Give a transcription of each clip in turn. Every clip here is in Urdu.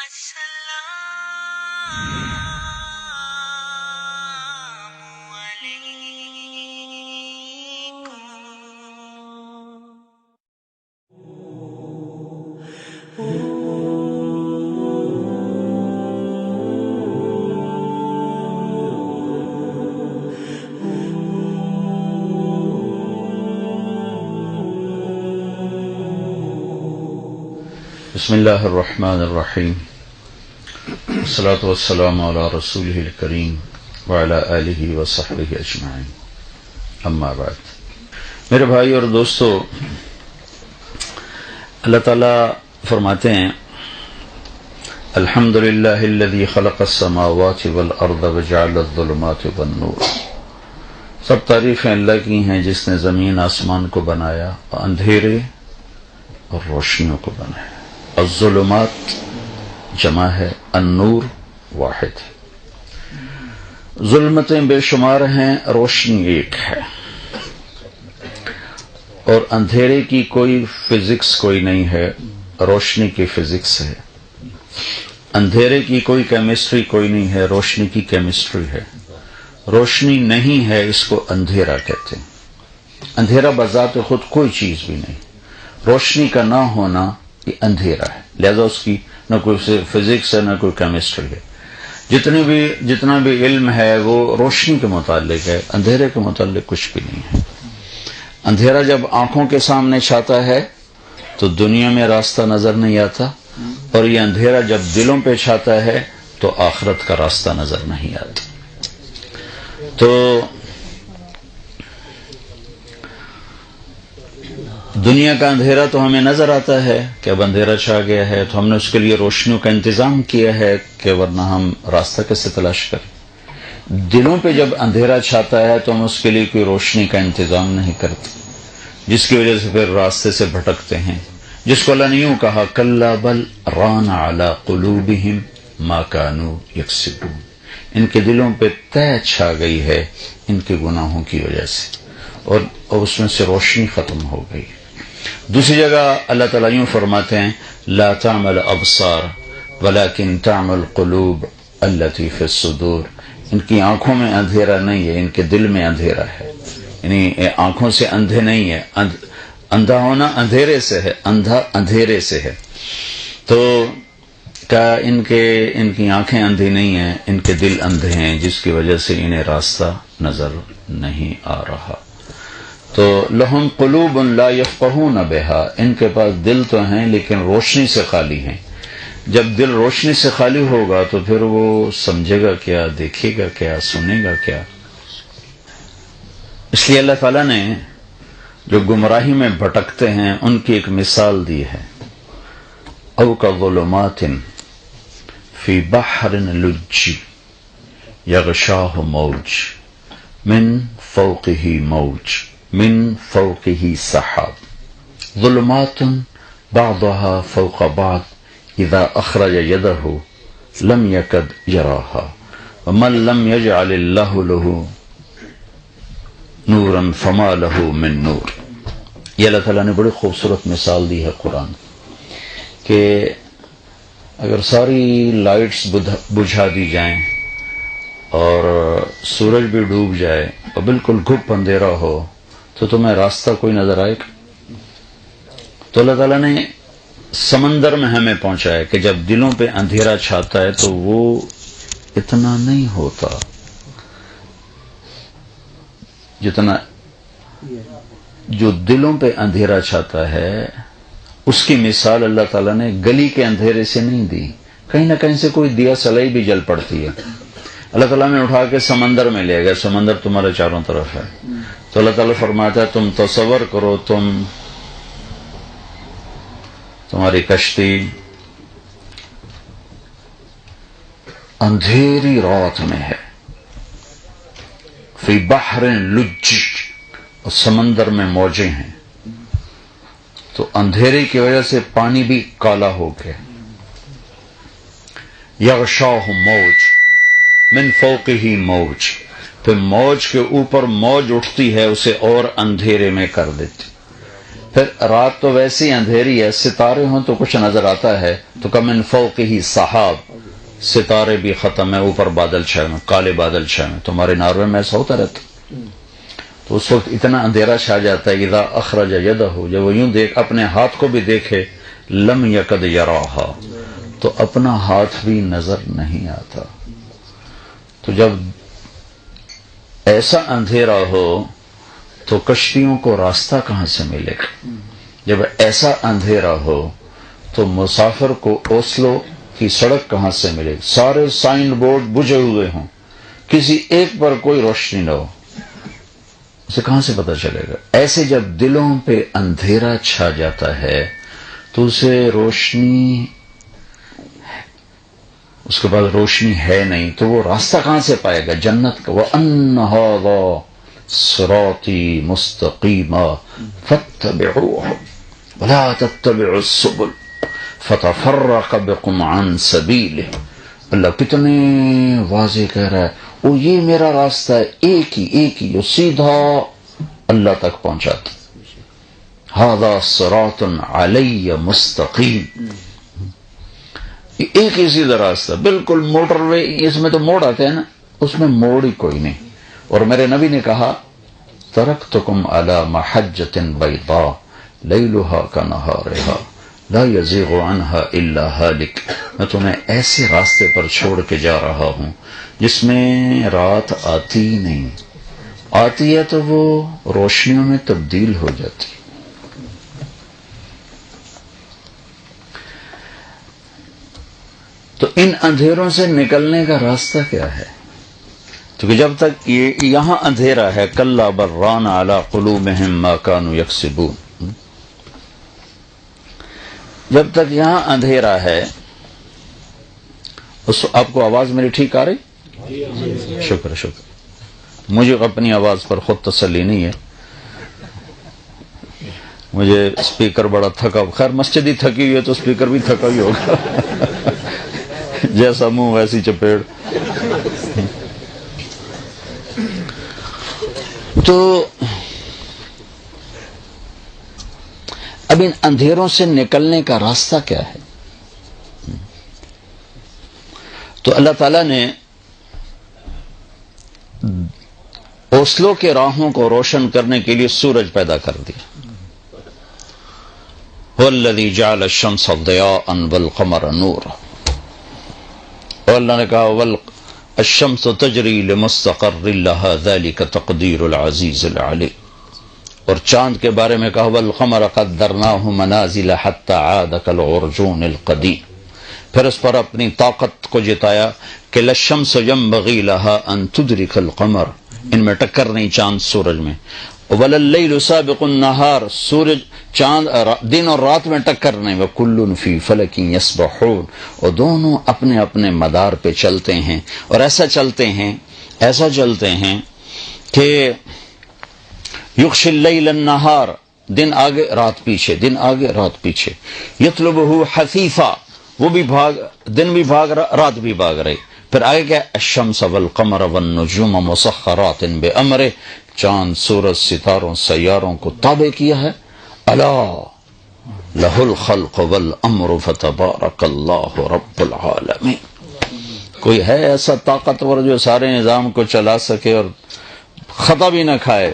بسم اللہ الرحمن الرحیم والصلاة والسلام علی رسولہ الکریم وعلی آلہ وصحبہ اجمعین، اما بعد۔ میرے بھائی اور دوستو، اللہ تعالیٰ فرماتے ہیں الحمدللہ الذی خلق السماوات والارض وجعل الظلمات والنور۔ سب تعریفیں اللہ کی ہیں جس نے زمین آسمان کو بنایا، اندھیرے اور روشنیوں کو بنایا۔ الظلمات جمع ہے، النور واحد ہے۔ ظلمتیں بے شمار ہیں، روشنی ایک ہے، اور اندھیرے کی کوئی فزکس کوئی نہیں ہے، روشنی کی فزکس ہے۔ اندھیرے کی کوئی کیمسٹری کوئی نہیں ہے، روشنی کی کیمسٹری ہے۔ روشنی نہیں ہے، اس کو اندھیرا کہتے ہیں۔ اندھیرا بذات خود کوئی چیز بھی نہیں، روشنی کا نہ ہونا یہ اندھیرا ہے، لہذا اس کی نہ کوئی فزکس ہے نہ کوئی کیمسٹری ہے۔ جتنا بھی علم ہے وہ روشنی کے متعلق ہے، اندھیرے کے متعلق کچھ بھی نہیں ہے۔ اندھیرا جب آنکھوں کے سامنے چھاتا ہے تو دنیا میں راستہ نظر نہیں آتا، اور یہ اندھیرا جب دلوں پہ چھاتا ہے تو آخرت کا راستہ نظر نہیں آتا۔ تو دنیا کا اندھیرا تو ہمیں نظر آتا ہے کہ اب اندھیرا چھا گیا ہے، تو ہم نے اس کے لیے روشنیوں کا انتظام کیا ہے کہ ورنہ ہم راستہ کیسے تلاش کریں۔ دلوں پہ جب اندھیرا چھاتا ہے تو ہم اس کے لیے کوئی روشنی کا انتظام نہیں کرتے، جس کی وجہ سے پھر راستے سے بھٹکتے ہیں، جس کو اللہ نے یوں کہا کلا بل ران علی قلوبہم ما کانوا یکسبون۔ ان کے دلوں پہ طے چھا گئی ہے ان کے گناہوں کی وجہ سے، اور اس میں سے روشنی ختم ہو گئی۔ دوسری جگہ اللہ تعالیٰ یوں فرماتے ہیں لا تعمل ابصار ولکن تعمل قلوب التی فی الصدور۔ ان کی آنکھوں میں اندھیرا نہیں ہے، ان کے دل میں اندھیرا ہے۔ یعنی آنکھوں سے اندھے نہیں ہے، اندھا ہونا اندھیرے سے ہے، اندھا اندھیرے سے ہے۔ تو کیا ان کی آنکھیں اندھی نہیں ہیں، ان کے دل اندھے ہیں، جس کی وجہ سے انہیں راستہ نظر نہیں آ رہا۔ تو لہم قلوب لا یفقہون بہا، ان کے پاس دل تو ہیں لیکن روشنی سے خالی ہیں۔ جب دل روشنی سے خالی ہوگا تو پھر وہ سمجھے گا کیا، دیکھے گا کیا، سنے گا کیا؟ اس لیے اللہ تعالیٰ نے جو گمراہی میں بھٹکتے ہیں ان کی ایک مثال دی ہے، او کظلمات فی بحر لجی یغشاہ موج من فوقہ موج من فوقه سحاب ظلمات بعضها فوق بعض اذا اخرج يده لم يكد يراها ومن لم يجعل الله له نورا فما له من نور۔ یہ اللہ تعالیٰ نے بڑی خوبصورت مثال دی ہے قرآن کہ اگر ساری لائٹس بجھا دی جائیں اور سورج بھی ڈوب جائے اور بالکل گھپ اندھیرا ہو تو تمہیں راستہ کوئی نظر آئے گا؟ تو اللہ تعالیٰ نے سمندر میں ہمیں پہنچایا کہ جب دلوں پہ اندھیرا چھاتا ہے تو وہ اتنا نہیں ہوتا جتنا جو دلوں پہ اندھیرا چھاتا ہے اس کی مثال اللہ تعالیٰ نے گلی کے اندھیرے سے نہیں دی۔ کہیں نہ کہیں سے کوئی دیا سلائی بھی جل پڑتی ہے، اللہ تعالیٰ نے اٹھا کے سمندر میں لے گیا، سمندر تمہارے چاروں طرف ہے، تو اللہ تعالیٰ فرماتا ہے تم تصور کرو تمہاری کشتی اندھیری رات میں ہے، فی بحر لج، اور سمندر میں موجیں ہیں، تو اندھیرے کی وجہ سے پانی بھی کالا ہو گیا۔ یغشاہ موج من فوقہ موج، پھر موج کے اوپر موج اٹھتی ہے، اسے اور اندھیرے میں کر دیتی۔ پھر رات تو ویسی اندھیری ہے، ستارے ہوں تو کچھ نظر آتا ہے، تو کمن فوقہ سحاب، ستارے بھی ختم ہے، اوپر بادل چھائے ہوئے، کالے بادل چھائے ہوئے. تمہارے ناروے میں ایسا ہوتا رہتا، تو اس وقت اتنا اندھیرا چھا جاتا ہے. اذا اخرج یدہ، جب وہ یوں دیکھ اپنے ہاتھ کو بھی دیکھے، لم یکد یراہا، تو اپنا ہاتھ بھی نظر نہیں آتا. تو جب ایسا اندھیرا ہو تو کشتیوں کو راستہ کہاں سے ملے گا؟ جب ایسا اندھیرا ہو تو مسافر کو اوسلو کی سڑک کہاں سے ملے گی؟ سارے سائن بورڈ بجھے ہوئے ہوں، کسی ایک پر کوئی روشنی نہ ہو، اسے کہاں سے پتہ چلے گا؟ ایسے جب دلوں پہ اندھیرا چھا جاتا ہے تو اسے روشنی، اس کے بعد روشنی ہے نہیں، تو وہ راستہ کہاں سے پائے گا جنت کا؟ وَأَنَّ هَذَا صِرَاطِي مُسْتَقِيمًا فَاتَّبِعُوهُ وَلَا تَتَّبِعُوا السُّبُلَ فَتَفَرَّقَ بِكُمْ عَنْ سَبِيلِهِ. اللہ کتنے واضح کہہ رہا ہے، وہ یہ میرا راستہ ہے، ایک ہی جو سیدھا اللہ تک پہنچاتا. هَذَا صِرَاطٌ عَلَيَّ مُسْتَقِيم، ایک ہی سیدھا راستہ، بالکل موٹر وے. اس میں تو موڑ آتے ہیں نا، اس میں موڑ ہی کوئی نہیں. اور میرے نبی نے کہا ترکتکم علی محجۃ بیضاء لیلھا کنہارھا لا یزیغ عنہا الا ہالک. میں تمہیں ایسے راستے پر چھوڑ کے جا رہا ہوں جس میں رات آتی نہیں، آتی ہے تو وہ روشنیوں میں تبدیل ہو جاتی. تو ان اندھیروں سے نکلنے کا راستہ کیا ہے؟ کیونکہ جب تک یہ یہاں اندھیرا ہے، کلا بران علی قلوبہم ما کانوا یکسبون، جب تک یہاں اندھیرا ہے. آپ کو آواز میری ٹھیک آ رہی؟ شکر. مجھے اپنی آواز پر خود تسلی نہیں ہے، مجھے اسپیکر بڑا تھکا، خیر مسجد ہی تھکی ہوئی ہے تو اسپیکر بھی تھکا ہی ہوگا. جیسا منہ ویسی چپیڑ. تو اب ان اندھیروں سے نکلنے کا راستہ کیا ہے؟ تو اللہ تعالیٰ نے اوسلو کے راہوں کو روشن کرنے کے لیے سورج پیدا کر دیا. وَالَّذِي جَعَلَ الشَّمْسَ ضِيَاءً وَالْقَمَرَ نُورًا، اور اللہ نے کہا الشَّمْسُ تَجْرِي لِمُسْتَقَرٍّ لَهَا ذَلِكَ تَقْدِيرُ الْعَزِيزِ الْعَلِيمِ. اور چاند کے بارے میں کہا وَالْقَمَرَ قَدَّرْنَاهُ مَنَازِلَ حَتَّى عَادَ كَالْعُرْجُونِ الْقَدِيمِ. پھر اس پر اپنی طاقت کو جتایا کہ لَلشَّمْسُ يَنبَغِي لَهَا أَن تُدْرِكَ الْقَمَرَ، ان میں ٹکر نہیں چاند سورج میں. وَلَلَّيْلُ سَابِقُ النَّهَارِ، سورج چاند دن اور رات میں ٹکر نہیں. وَكُلٌّ فِي فَلَكٍ يَسْبَحُونَ، اور دونوں اپنے اپنے مدار پہ چلتے ہیں. اور ایسا چلتے ہیں کہ یغشی اللیل النہار، دن آگے رات پیچھے، دن آگے رات پیچھے. یطلبہ حثیثا، وہ بھی دن بھی بھاگ رہا، رات بھی بھاگ رہی. پھر آگے کیا؟ الشمس والقمر والنجوم مسخرات بامرہ، چاند سورج ستاروں سیاروں کو تابع کیا ہے. الا لہ الخلق والامر فتبارک اللہ رب العالمین. کوئی ہے ایسا طاقتور جو سارے نظام کو چلا سکے اور خطا بھی نہ کھائے؟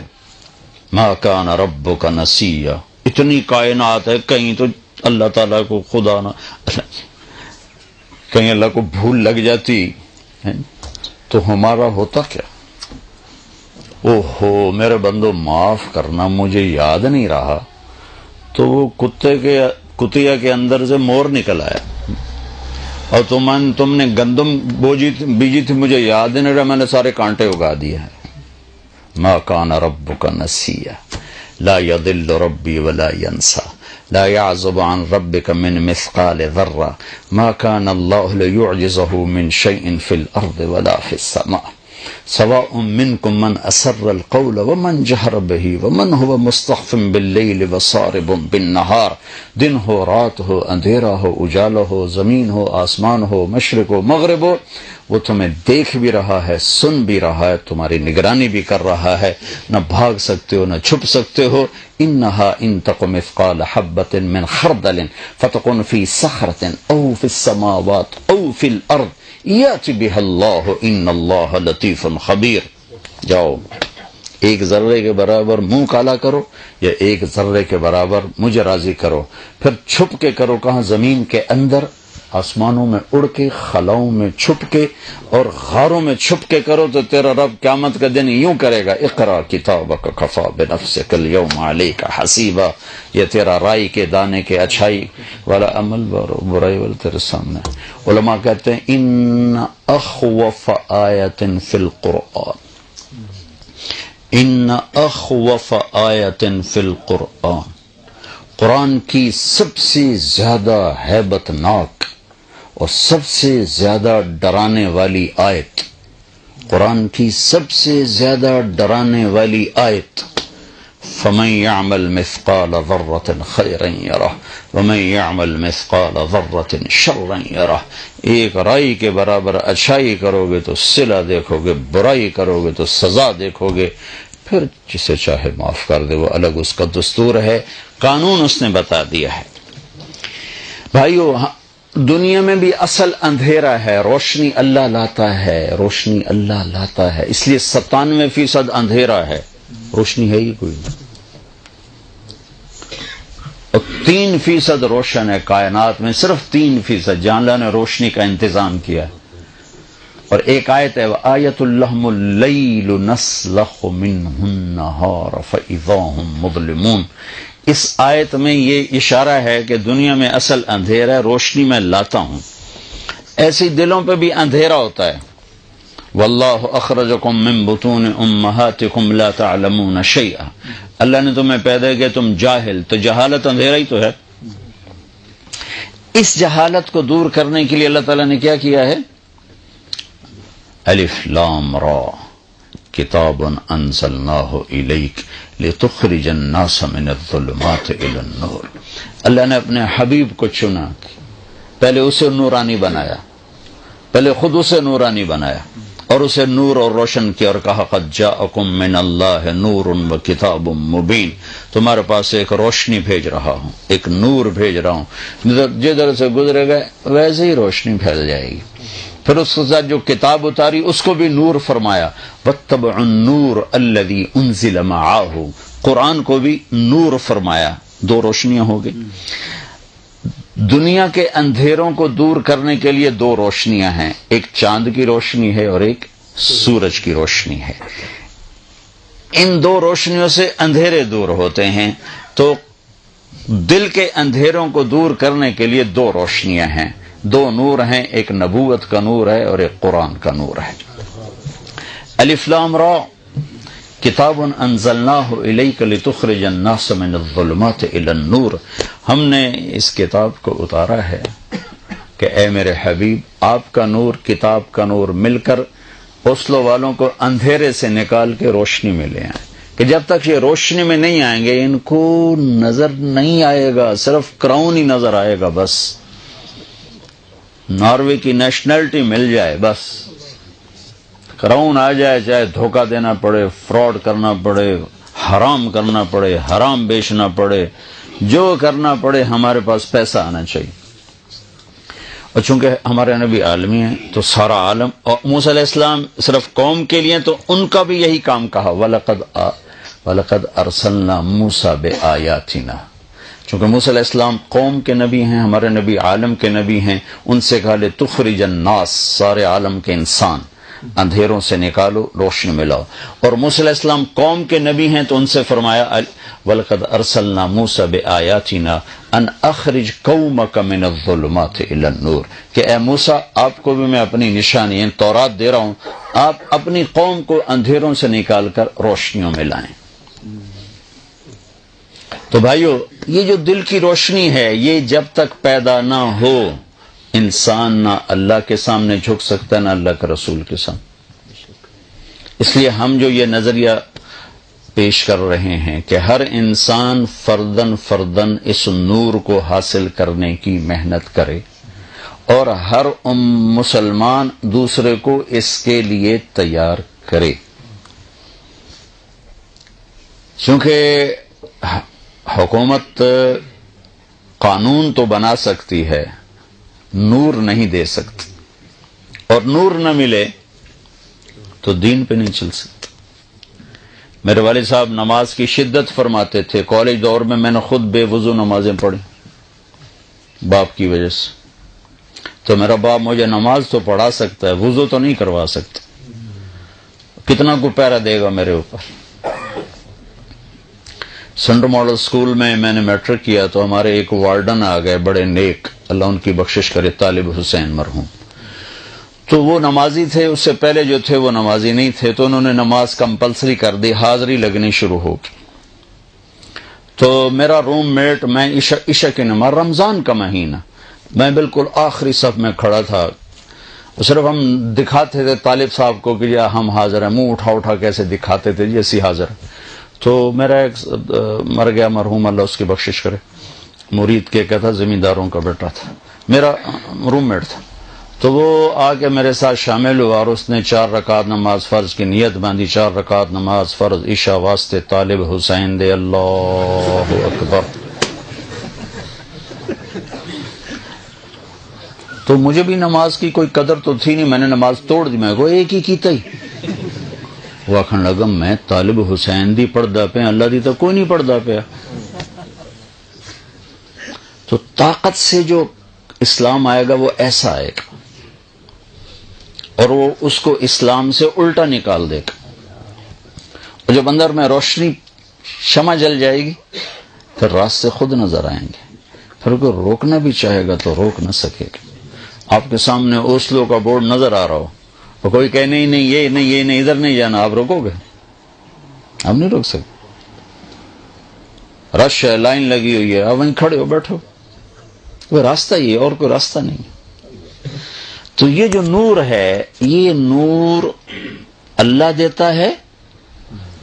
ما کان ربک نسیا، اتنی کائنات ہے، کہیں تو اللہ تعالیٰ کو خدا نہ، کہیں اللہ کو بھول لگ جاتی تو ہمارا ہوتا کیا؟ اوہو میرے بندو معاف کرنا، مجھے یاد نہیں رہا. تو وہ کتیا کے اندر سے مور نکل آیا، اور تم نے گندم بیجی تھی، مجھے یاد نہیں رہا، میں نے سارے کانٹے اگا دیے ہیں. ما کان ربک نسیا لا یضل ربی ولا ینسا لا يعزب عن ربك من مثقال ذرة ما كان الله ليعجزه من شيء في الأرض ولا في السماء سواء منکم من اسر القول ومن جہر بہ ومن هو مستخف باللیل وصارب بالنہار، دن ہو رات ہو، اندھیرا ہو اجالا ہو، زمین ہو آسمان ہو، مشرق ہو مغرب ہو، وہ تمہیں دیکھ بھی رہا ہے، سن بھی رہا ہے، تمہاری نگرانی بھی کر رہا ہے، نہ بھاگ سکتے ہو نہ چھپ سکتے ہو۔ انہا ان تق مثقال حبۃ من خردل فتکن فی صخرۃ او فی السماوات او فی الارض یأتی بها اللہ ان اللہ لطیف خبیر۔ جاؤ ایک ذرے کے برابر منہ کالا کرو یا ایک ذرے کے برابر مجھے راضی کرو، پھر چھپ کے کرو، کہاں زمین کے اندر، آسمانوں میں اڑ کے، خلاؤں میں چھپ کے اور غاروں میں چھپ کے کرو تو تیرا رب قیامت کا دن یوں کرے گا، اقرا کتابک کفا بنفسک اليوم علیک حسیبا۔ یہ تیرا رائی کے دانے کے اچھائی والا عمل اور برائی والا تیرے سامنے۔ علماء کہتے ہیں ان اخوف آیت فی القرآن، ان اخوف آیت فی القرآن، قرآن کی سب سے زیادہ ہیبت ناک اور سب سے زیادہ ڈرانے والی آیت، قرآن کی سب سے زیادہ ڈرانے والی آیت، فمن يعمل مثقال ذرة خيرا يره ومن يعمل مثقال ذرة شرا يره۔ ایک رائی کے برابر اچھائی کرو گے تو صلہ دیکھو گے، برائی کرو گے تو سزا دیکھو گے، پھر جسے چاہے معاف کر دے، وہ الگ اس کا دستور ہے، قانون اس نے بتا دیا ہے۔ بھائیو، دنیا میں بھی اصل اندھیرا ہے، روشنی اللہ لاتا ہے، روشنی اللہ لاتا ہے، اس لیے 97% اندھیرا ہے، روشنی ہے ہی کوئی نہیں، اور 3% روشن ہے کائنات میں، صرف 3%، جہاں اللہ نے روشنی کا انتظام کیا۔ اور ایک آیت ہے وآیت لہم اللیل نسلخ منہ النہار فاذا ہم مظلمون، اس آیت میں یہ اشارہ ہے کہ دنیا میں اصل اندھیرا ہے، روشنی میں لاتا ہوں۔ ایسی دلوں پہ بھی اندھیرا ہوتا ہے، واللہ اخرجکم من بطون امہاتکم لا تعلمون شیئا، اللہ نے تمہیں پیدا کیا تم جاہل، تو جہالت اندھیرا ہی تو ہے۔ اس جہالت کو دور کرنے کے لیے اللہ تعالیٰ نے کیا کیا ہے؟ الف لام را کتاب انزلناہ الیک لتخرج الناس من الظلمات الی النور، اللہ نے اپنے حبیب کو چنا، پہلے اسے نورانی بنایا، پہلے خود اسے نورانی بنایا اور اسے نور اور روشن کیا، اور کہا قد جاءکم من اللہ نور و کتاب مبین، تمہارے پاس ایک روشنی بھیج رہا ہوں، ایک نور بھیج رہا ہوں، جدھر سے گزرے گا ویسے ہی روشنی پھیل جائے گی۔ پھر اس کے ساتھ جو کتاب اتاری اس کو بھی نور فرمایا، واتبعوا النور الذی انزل معہ، قرآن کو بھی نور فرمایا، دو روشنیاں ہو گئی۔ دنیا کے اندھیروں کو دور کرنے کے لیے دو روشنیاں ہیں، ایک چاند کی روشنی ہے اور ایک سورج کی روشنی ہے۔ ان دو روشنیوں سے اندھیرے دور ہوتے ہیں، تو دل کے اندھیروں کو دور کرنے کے لیے دو روشنیاں ہیں، دو نور ہیں، ایک نبوت کا نور ہے اور ایک قرآن کا نور ہے۔ الف لام را کتاب انزلناہ الیک لتخرج الناس من الظلمات الی النور، ہم نے اس کتاب کو اتارا ہے کہ اے میرے حبیب، آپ کا نور، کتاب کا نور مل کر اوسلو والوں کو اندھیرے سے نکال کے روشنی میں لے آئیں، کہ جب تک یہ روشنی میں نہیں آئیں گے ان کو نظر نہیں آئے گا، صرف کراؤن ہی نظر آئے گا، بس ناروے کی نیشنلٹی مل جائے، بس کراؤن آ جائے، چاہے دھوکہ دینا پڑے، فراڈ کرنا پڑے، حرام کرنا پڑے، حرام بیچنا پڑے، جو کرنا پڑے، ہمارے پاس پیسہ آنا چاہیے۔ اور چونکہ ہمارے نبی عالمی ہیں تو سارا عالم، اور موسیٰ علیہ السلام صرف قوم کے لیے تو ان کا بھی یہی کام کہا، وَلَقَدْ أَرْسَلْنَا مُوسَىٰ بِآيَاتِنَا، چونکہ موسیٰ علیہ السلام قوم کے نبی ہیں، ہمارے نبی عالم کے نبی ہیں، ان سے کہا لِتُخْرِجَ النَّاسَ، سارے عالم کے انسان اندھیروں سے نکالو، روشنی میں لاؤ، اور موسیٰ علیہ السلام قوم کے نبی ہیں تو ان سے فرمایا وَلَقَدْ أَرْسَلْنَا مُوسَىٰ بِآيَاتِنَا أَنْ أَخْرِجْ قَوْمَكَ مِنَ الظُّلُمَاتِ إِلَى النُّورِ، کہ اے موسیٰ آپ کو بھی میں اپنی نشانی یعنی تورات دے رہا ہوں، آپ اپنی قوم کو اندھیروں سے نکال کر روشنیوں میں لائیں۔ تو بھائیو، یہ جو دل کی روشنی ہے، یہ جب تک پیدا نہ ہو انسان نہ اللہ کے سامنے جھک سکتا ہے نہ اللہ کے رسول کے سامنے۔ اس لیے ہم جو یہ نظریہ پیش کر رہے ہیں کہ ہر انسان فردن فردن اس نور کو حاصل کرنے کی محنت کرے اور ہر مسلمان دوسرے کو اس کے لیے تیار کرے، کیونکہ حکومت قانون تو بنا سکتی ہے، نور نہیں دے سکتی، اور نور نہ ملے تو دین پہ نہیں چل سکتا۔ میرے والد صاحب نماز کی شدت فرماتے تھے، کالج دور میں میں نے خود بے وضو نمازیں پڑھی باپ کی وجہ سے، تو میرا باپ مجھے نماز تو پڑھا سکتا ہے، وضو تو نہیں کروا سکتا، کتنا کو پیرا دے گا میرے اوپر۔ سینٹر ماڈل اسکول میں نے میٹرک کیا تو ہمارے ایک وارڈن آ گئے، بڑے نیک، اللہ ان کی بخشش کرے، طالب حسین مرحوم، تو وہ نمازی تھے، اس سے پہلے جو تھے وہ نمازی نہیں تھے، تو انہوں نے نماز کمپلسری کر دی، حاضری لگنی شروع ہو گئی۔ تو میرا روم میٹ، میں عشاء کی نماز، رمضان کا مہینہ، میں بالکل آخری صف میں کھڑا تھا، صرف ہم دکھاتے تھے طالب صاحب کو کہ ہم حاضر ہیں، منہ اٹھا اٹھا کیسے دکھاتے تھے جیسی حاضر۔ تو میرا ایک مر گیا مرحوم، اللہ اس کی بخشش کرے، مرید کے کہتا زمینداروں کا بیٹا تھا، میرا روم میٹ تھا، تو وہ آ کے میرے ساتھ شامل ہوا اور اس نے 4 رکعت نماز فرض کی نیت باندھی، 4 رکعت نماز فرض عشاء واسطے طالب حسین دے، اللہ اکبر۔ تو مجھے بھی نماز کی کوئی قدر تو تھی نہیں، میں نے نماز توڑ دی، میں کو ایک ہی کیتا ہی وہ آخر لگا میں طالب حسین دی پڑھدا پیا، اللہ دی تو کوئی نہیں پڑھدا پیا۔ تو طاقت سے جو اسلام آئے گا وہ ایسا آئے گا، اور وہ اس کو اسلام سے الٹا نکال دے گا، اور جب اندر میں روشنی شمع جل جائے گی پھر راستے خود نظر آئیں گے، پھر کوئی روکنا بھی چاہے گا تو روک نہ سکے گا۔ آپ کے سامنے اوسلو کا بورڈ نظر آ رہا ہو اور کوئی کہے نہیں یہ نہیں ادھر نہیں جانا، آپ روکو گے؟ آپ نہیں روک سکتے، رش ہے، لائن لگی ہوئی ہے، آپ وہیں کھڑے ہو بیٹھو، وہ راستہ ہی ہے اور کوئی راستہ نہیں۔ تو یہ جو نور ہے، یہ نور اللہ دیتا ہے،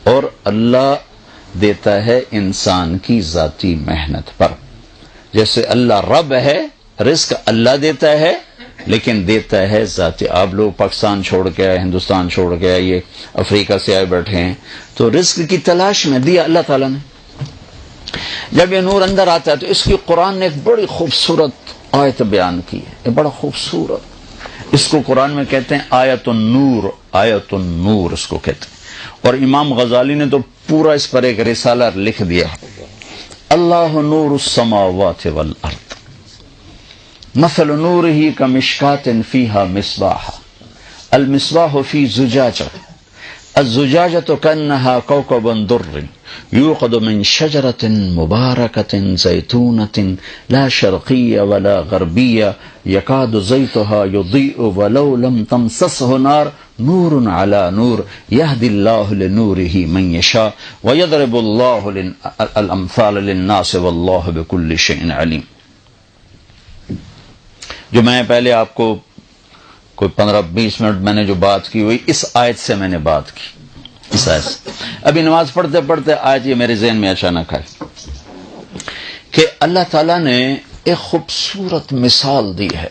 اور اللہ دیتا ہے انسان کی ذاتی محنت پر۔ جیسے اللہ رب ہے، رزق اللہ دیتا ہے، لیکن دیتا ہے ذاتی۔ آپ لوگ پاکستان چھوڑ کے آئے، ہندوستان چھوڑ کے آئے، یہ افریقہ سے آئے بیٹھے ہیں، تو رزق کی تلاش میں دیا اللہ تعالیٰ نے۔ جب یہ نور اندر آتا ہے تو اس کی قرآن نے ایک بڑی خوبصورت آیت بیان کی ہے، یہ بڑا خوبصورت، اس کو قرآن میں کہتے ہیں آیت النور، آیت النور اس کو کہتے ہیں، اور امام غزالی نے تو پورا اس پر ایک رسالہ لکھ دیا، اللہ نور السماوات والارض مثل نورہ کمشکاۃ فیہا مصباح، المصباح فی زجاجہ، الزجاجة كأنها كوكب دري يوقد من شجرة مباركة زيتونة لا شرقية ولا غربية يكاد زيتها يضيء ولو لم تمسسه نار نور على نور يهدي الله لنوره من يشاء ويضرب الله الأمثال للناس والله بكل شيء عليم۔ جو میں پہلے آپ کو کوئی 15-20 منٹ میں نے جو بات کی ہوئی اس آیت سے میں نے بات کی، اس آیت سے۔ ابھی نماز پڑھتے پڑھتے آیت یہ میرے ذہن میں اچانک آئی کہ اللہ تعالیٰ نے ایک خوبصورت مثال دی ہے۔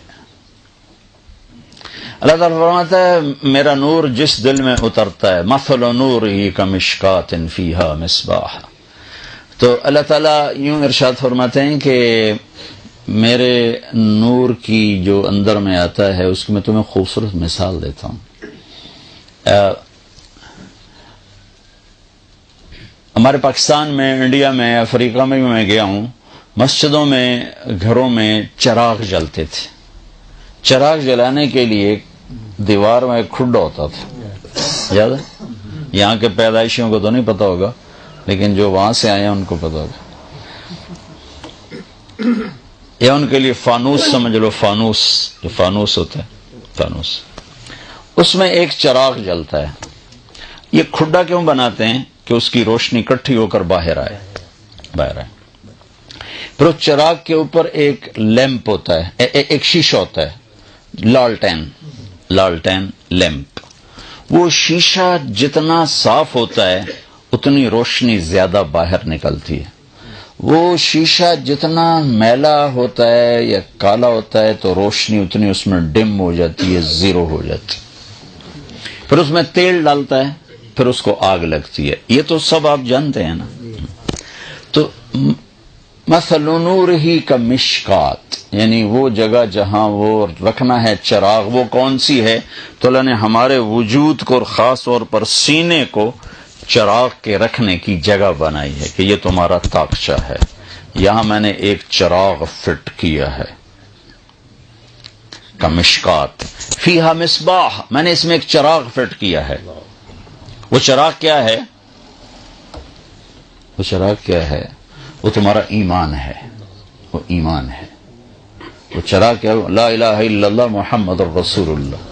اللہ تعالیٰ فرماتا ہے میرا نور جس دل میں اترتا ہے، مثل نورہ کمشکاۃ فیہا مصباح، تو اللہ تعالیٰ یوں ارشاد فرماتے ہیں کہ میرے نور کی جو اندر میں آتا ہے اس کی میں تمہیں خوبصورت مثال دیتا ہوں۔ ہمارے پاکستان میں، انڈیا میں، افریقہ میں بھی میں گیا ہوں، مسجدوں میں، گھروں میں چراغ جلتے تھے۔ چراغ جلانے کے لیے دیوار میں ایک کھڈا ہوتا تھا، یاد ہے؟ یہاں کے پیدائشیوں کو تو نہیں پتا ہوگا، لیکن جو وہاں سے آئے ہیں ان کو پتا ہوگا۔ یا ان کے لیے فانوس سمجھ لو، فانوس جو فانوس ہوتا ہے، فانوس، اس میں ایک چراغ جلتا ہے۔ یہ کھڈا کیوں بناتے ہیں؟ کہ اس کی روشنی اکٹھی ہو کر باہر آئے۔ پھر اس چراغ کے اوپر ایک لیمپ ہوتا ہے، ایک شیشہ ہوتا ہے، لالٹین لیمپ، وہ شیشہ جتنا صاف ہوتا ہے اتنی روشنی زیادہ باہر نکلتی ہے، وہ شیشہ جتنا میلا ہوتا ہے یا کالا ہوتا ہے تو روشنی اتنی اس میں ڈم ہو جاتی ہے، زیرو ہو جاتی ہے۔ پھر اس میں تیل ڈالتا ہے، پھر اس کو آگ لگتی ہے، یہ تو سب آپ جانتے ہیں نا۔ تو مثل نورہ کا مشکات، یعنی وہ جگہ جہاں وہ رکھنا ہے چراغ، وہ کون سی ہے؟ تو اللہ نے ہمارے وجود کو اور خاص طور پر سینے کو چراغ کے رکھنے کی جگہ بنائی ہے کہ یہ تمہارا طاقچہ ہے، یہاں میں نے ایک چراغ فٹ کیا ہے کا مشکات فیہا مصباح، میں نے اس میں ایک چراغ فٹ کیا ہے۔ وہ چراغ کیا ہے؟ وہ چراغ کیا ہے؟ وہ تمہارا ایمان ہے، وہ ایمان ہے۔ وہ چراغ کیا؟ لا الہ الا اللہ محمد الرسول اللہ۔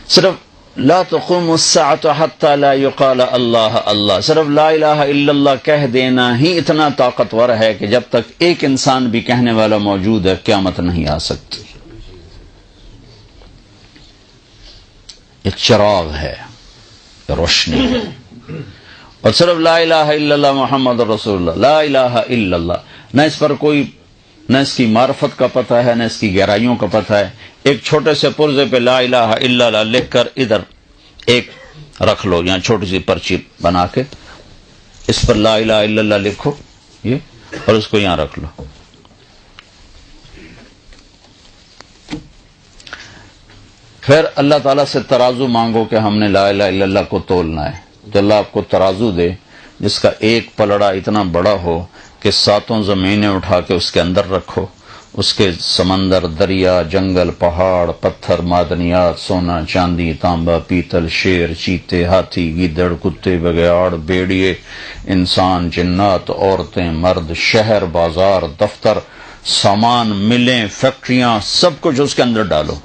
صرف لا تقوم الساعة حتى لا يقال اللہ اللہ، صرف لا الہ الا اللہ کہہ دینا ہی اتنا طاقتور ہے کہ جب تک ایک انسان بھی کہنے والا موجود ہے قیامت نہیں آ سکتی۔ یہ چراغ ہے، یہ روشنی ہے۔ اور صرف لا الہ الا اللہ محمد رسول اللہ، لا الہ الا اللہ، نہ اس پر کوئی، نہ اس کی معرفت کا پتہ ہے، نہ اس کی گہرائیوں کا پتہ ہے۔ ایک چھوٹے سے پرزے پہ لا الہ الا اللہ لکھ کر ادھر ایک رکھ لو، یہاں چھوٹی سی پرچی بنا کے اس پر لا الہ الا اللہ لکھو یہ، اور اس کو یہاں رکھ لو۔ پھر اللہ تعالیٰ سے ترازو مانگو کہ ہم نے لا الہ الا اللہ کو تولنا ہے، تو اللہ آپ کو ترازو دے جس کا ایک پلڑا اتنا بڑا ہو کہ 7 زمینیں اٹھا کے اس کے اندر رکھو، اس کے سمندر، دریا، جنگل، پہاڑ، پتھر، معدنیات، سونا، چاندی، تانبا، پیتل، شیر، چیتے، ہاتھی، گیدڑ، کتے، بگیاڑ، بیڑیے، انسان، جنات، عورتیں، مرد، شہر، بازار، دفتر، سامان، ملیں، فیکٹریاں، سب کچھ اس کے اندر ڈالو۔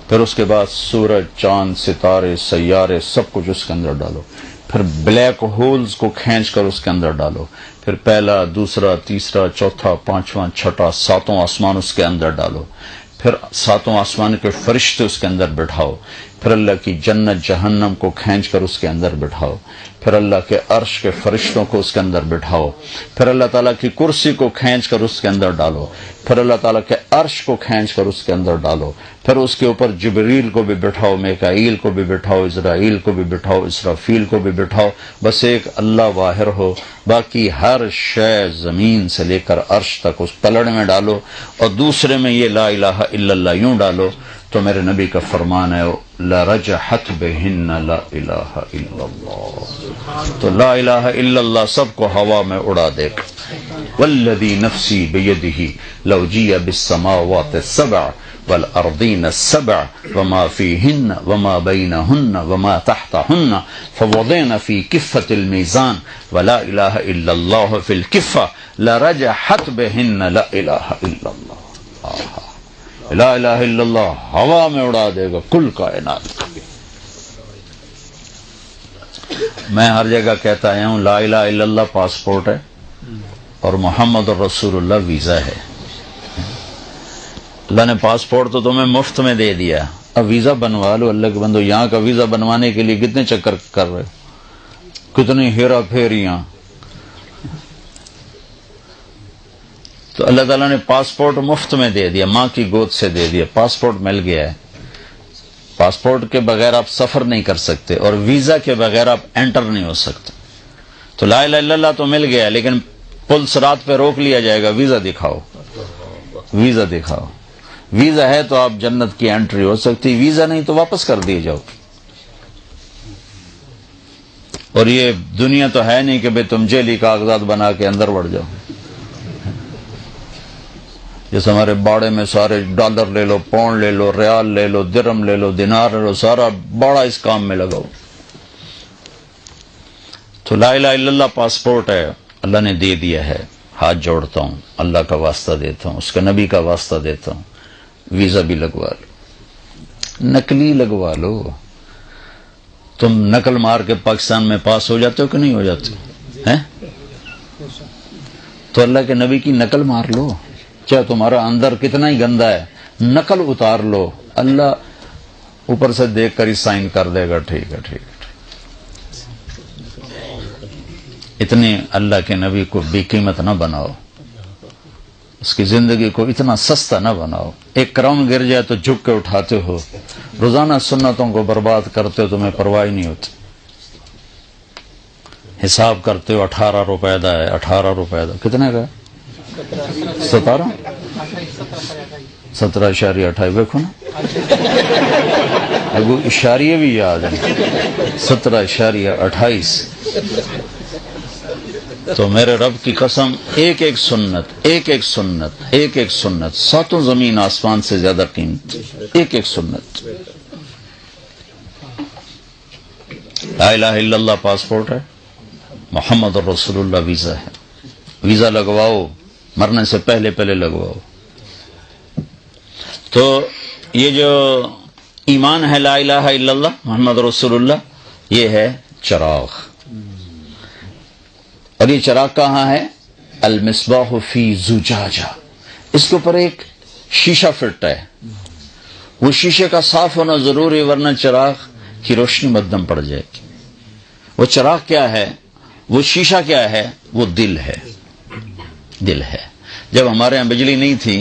پھر اس کے بعد سورج، چاند، ستارے، سیارے، سب کچھ اس کے اندر ڈالو۔ پھر بلیک ہولز کو کھینچ کر اس کے اندر ڈالو۔ پھر پہلا، دوسرا، تیسرا، چوتھا، پانچواں، چھٹا، 7 آسمان اس کے اندر ڈالو۔ پھر 7 آسمان کے فرشتے اس کے اندر بٹھاؤ۔ پھر اللہ کی جنت جہنم کو کھینچ کر اس کے اندر بٹھاؤ۔ پھر اللہ کے عرش کے فرشتوں کو اس کے اندر بٹھاؤ۔ پھر اللہ تعالیٰ کی کرسی کو کھینچ کر اس کے اندر ڈالو۔ پھر اللہ تعالیٰ کے عرش کو کھینچ کر اس کے اندر ڈالو۔ پھر اس کے اوپر جبریل کو بھی بٹھاؤ، میکائیل کو بھی بٹھاؤ، اسرائیل کو بھی بٹھاؤ، اسرافیل کو بھی بٹھاؤ۔ بس ایک اللہ واحد ہو، باقی ہر شے زمین سے لے کر عرش تک اس پلڑ میں ڈالو، اور دوسرے میں یہ لا الہ الا اللہ یوں ڈالو۔ تو میرے نبی کا فرمان ہے لرجحت بہن لا الہ الا اللہ، تو لا الہ الا اللہ سب کو ہوا میں اڑا دے گا۔ والذی نفسی بیدہ لو جیء بالسماوات السبع والارضین السبع وما فیہن وما بینہن وما تحتہن فوضعن فی کفۃ المیزان ولا الہ الا اللہ فی الکفہ لرجحت بہن لا الہ الا اللہ۔ لا الہ الا اللہ ہوا میں اڑا دے گا کل کائنات۔ میں ہر جگہ کہتا آیا ہوں لا الہ الا اللہ پاسپورٹ ہے اور محمد الرسول اللہ ویزا ہے۔ اللہ نے پاسپورٹ تو تمہیں مفت میں دے دیا، اب ویزا بنوا لو۔ اللہ کے بندو، یہاں کا ویزا بنوانے کے لیے کتنے چکر کر رہے ہو، کتنی ہیرا پھیریاں۔ تو اللہ تعالیٰ نے پاسپورٹ مفت میں دے دیا، ماں کی گود سے دے دیا، پاسپورٹ مل گیا ہے۔ پاسپورٹ کے بغیر آپ سفر نہیں کر سکتے، اور ویزا کے بغیر آپ انٹر نہیں ہو سکتے۔ تو لا الہ الا اللہ تو مل گیا، لیکن پل صراط پہ روک لیا جائے گا، ویزا دکھاؤ، ویزا دکھاؤ۔ ویزا ہے تو آپ جنت کی انٹری ہو سکتی، ویزا نہیں تو واپس کر دیے جاؤ۔ اور یہ دنیا تو ہے نہیں کہ بھئی تم جیلی کاغذات بنا کے اندر بڑھ جاؤ۔ جیسے ہمارے باڑے میں سارے ڈالر لے لو، پاؤنڈ لے لو، ریال لے لو، درہم لے لو، دینار لے لو، سارا باڑا اس کام میں لگاؤ۔ تو لا الہ الا اللہ پاسپورٹ ہے، اللہ نے دے دیا ہے۔ ہاتھ جوڑتا ہوں، اللہ کا واسطہ دیتا ہوں، اس کے نبی کا واسطہ دیتا ہوں، ویزا بھی لگوا لو، نقلی لگوا لو۔ تم نقل مار کے پاکستان میں پاس ہو جاتے ہو کہ نہیں ہو جاتے ہیں؟ تو اللہ کے نبی کی نقل مار لو، چاہے تمہارا اندر کتنا ہی گندا ہے، نقل اتار لو۔ اللہ اوپر سے دیکھ کر ہی سائن کر دے گا، ٹھیک ہے ٹھیک ہے۔ اتنی اللہ کے نبی کو بے قیمت نہ بناؤ، اس کی زندگی کو اتنا سستا نہ بناؤ۔ ایک کراؤن گر جائے تو جھک کے اٹھاتے ہو، روزانہ سنتوں کو برباد کرتے ہو، تمہیں پرواہ نہیں ہوتی۔ حساب کرتے ہو 18 روپے دا ہے، 18 روپے دا کتنے کا ہے؟ 17.28 دیکھو نا، اگو اشاریے بھی یاد ہیں، 17.28۔ تو میرے رب کی قسم، ایک ایک سنت، ایک ایک سنت، ایک ایک سنت ساتوں زمین آسمان سے زیادہ قیمت، ایک ایک سنت۔ لا الہ الا اللہ پاسپورٹ ہے، محمد رسول اللہ ویزا ہے، ویزا لگواؤ، مرنے سے پہلے پہلے لگواؤ۔ تو یہ جو ایمان ہے لا الہ الا اللہ محمد رسول اللہ، یہ ہے چراغ، اور یہ چراغ کہاں ہے؟ المصباح فی زجاجہ، اس کے اوپر ایک شیشہ فٹ ہے، وہ شیشے کا صاف ہونا ضروری، ورنہ چراغ کی روشنی مدھم پڑ جائے گی۔ وہ چراغ کیا ہے؟ وہ شیشہ کیا ہے؟ وہ دل ہے، دل ہے۔ جب ہمارے یہاں بجلی نہیں تھی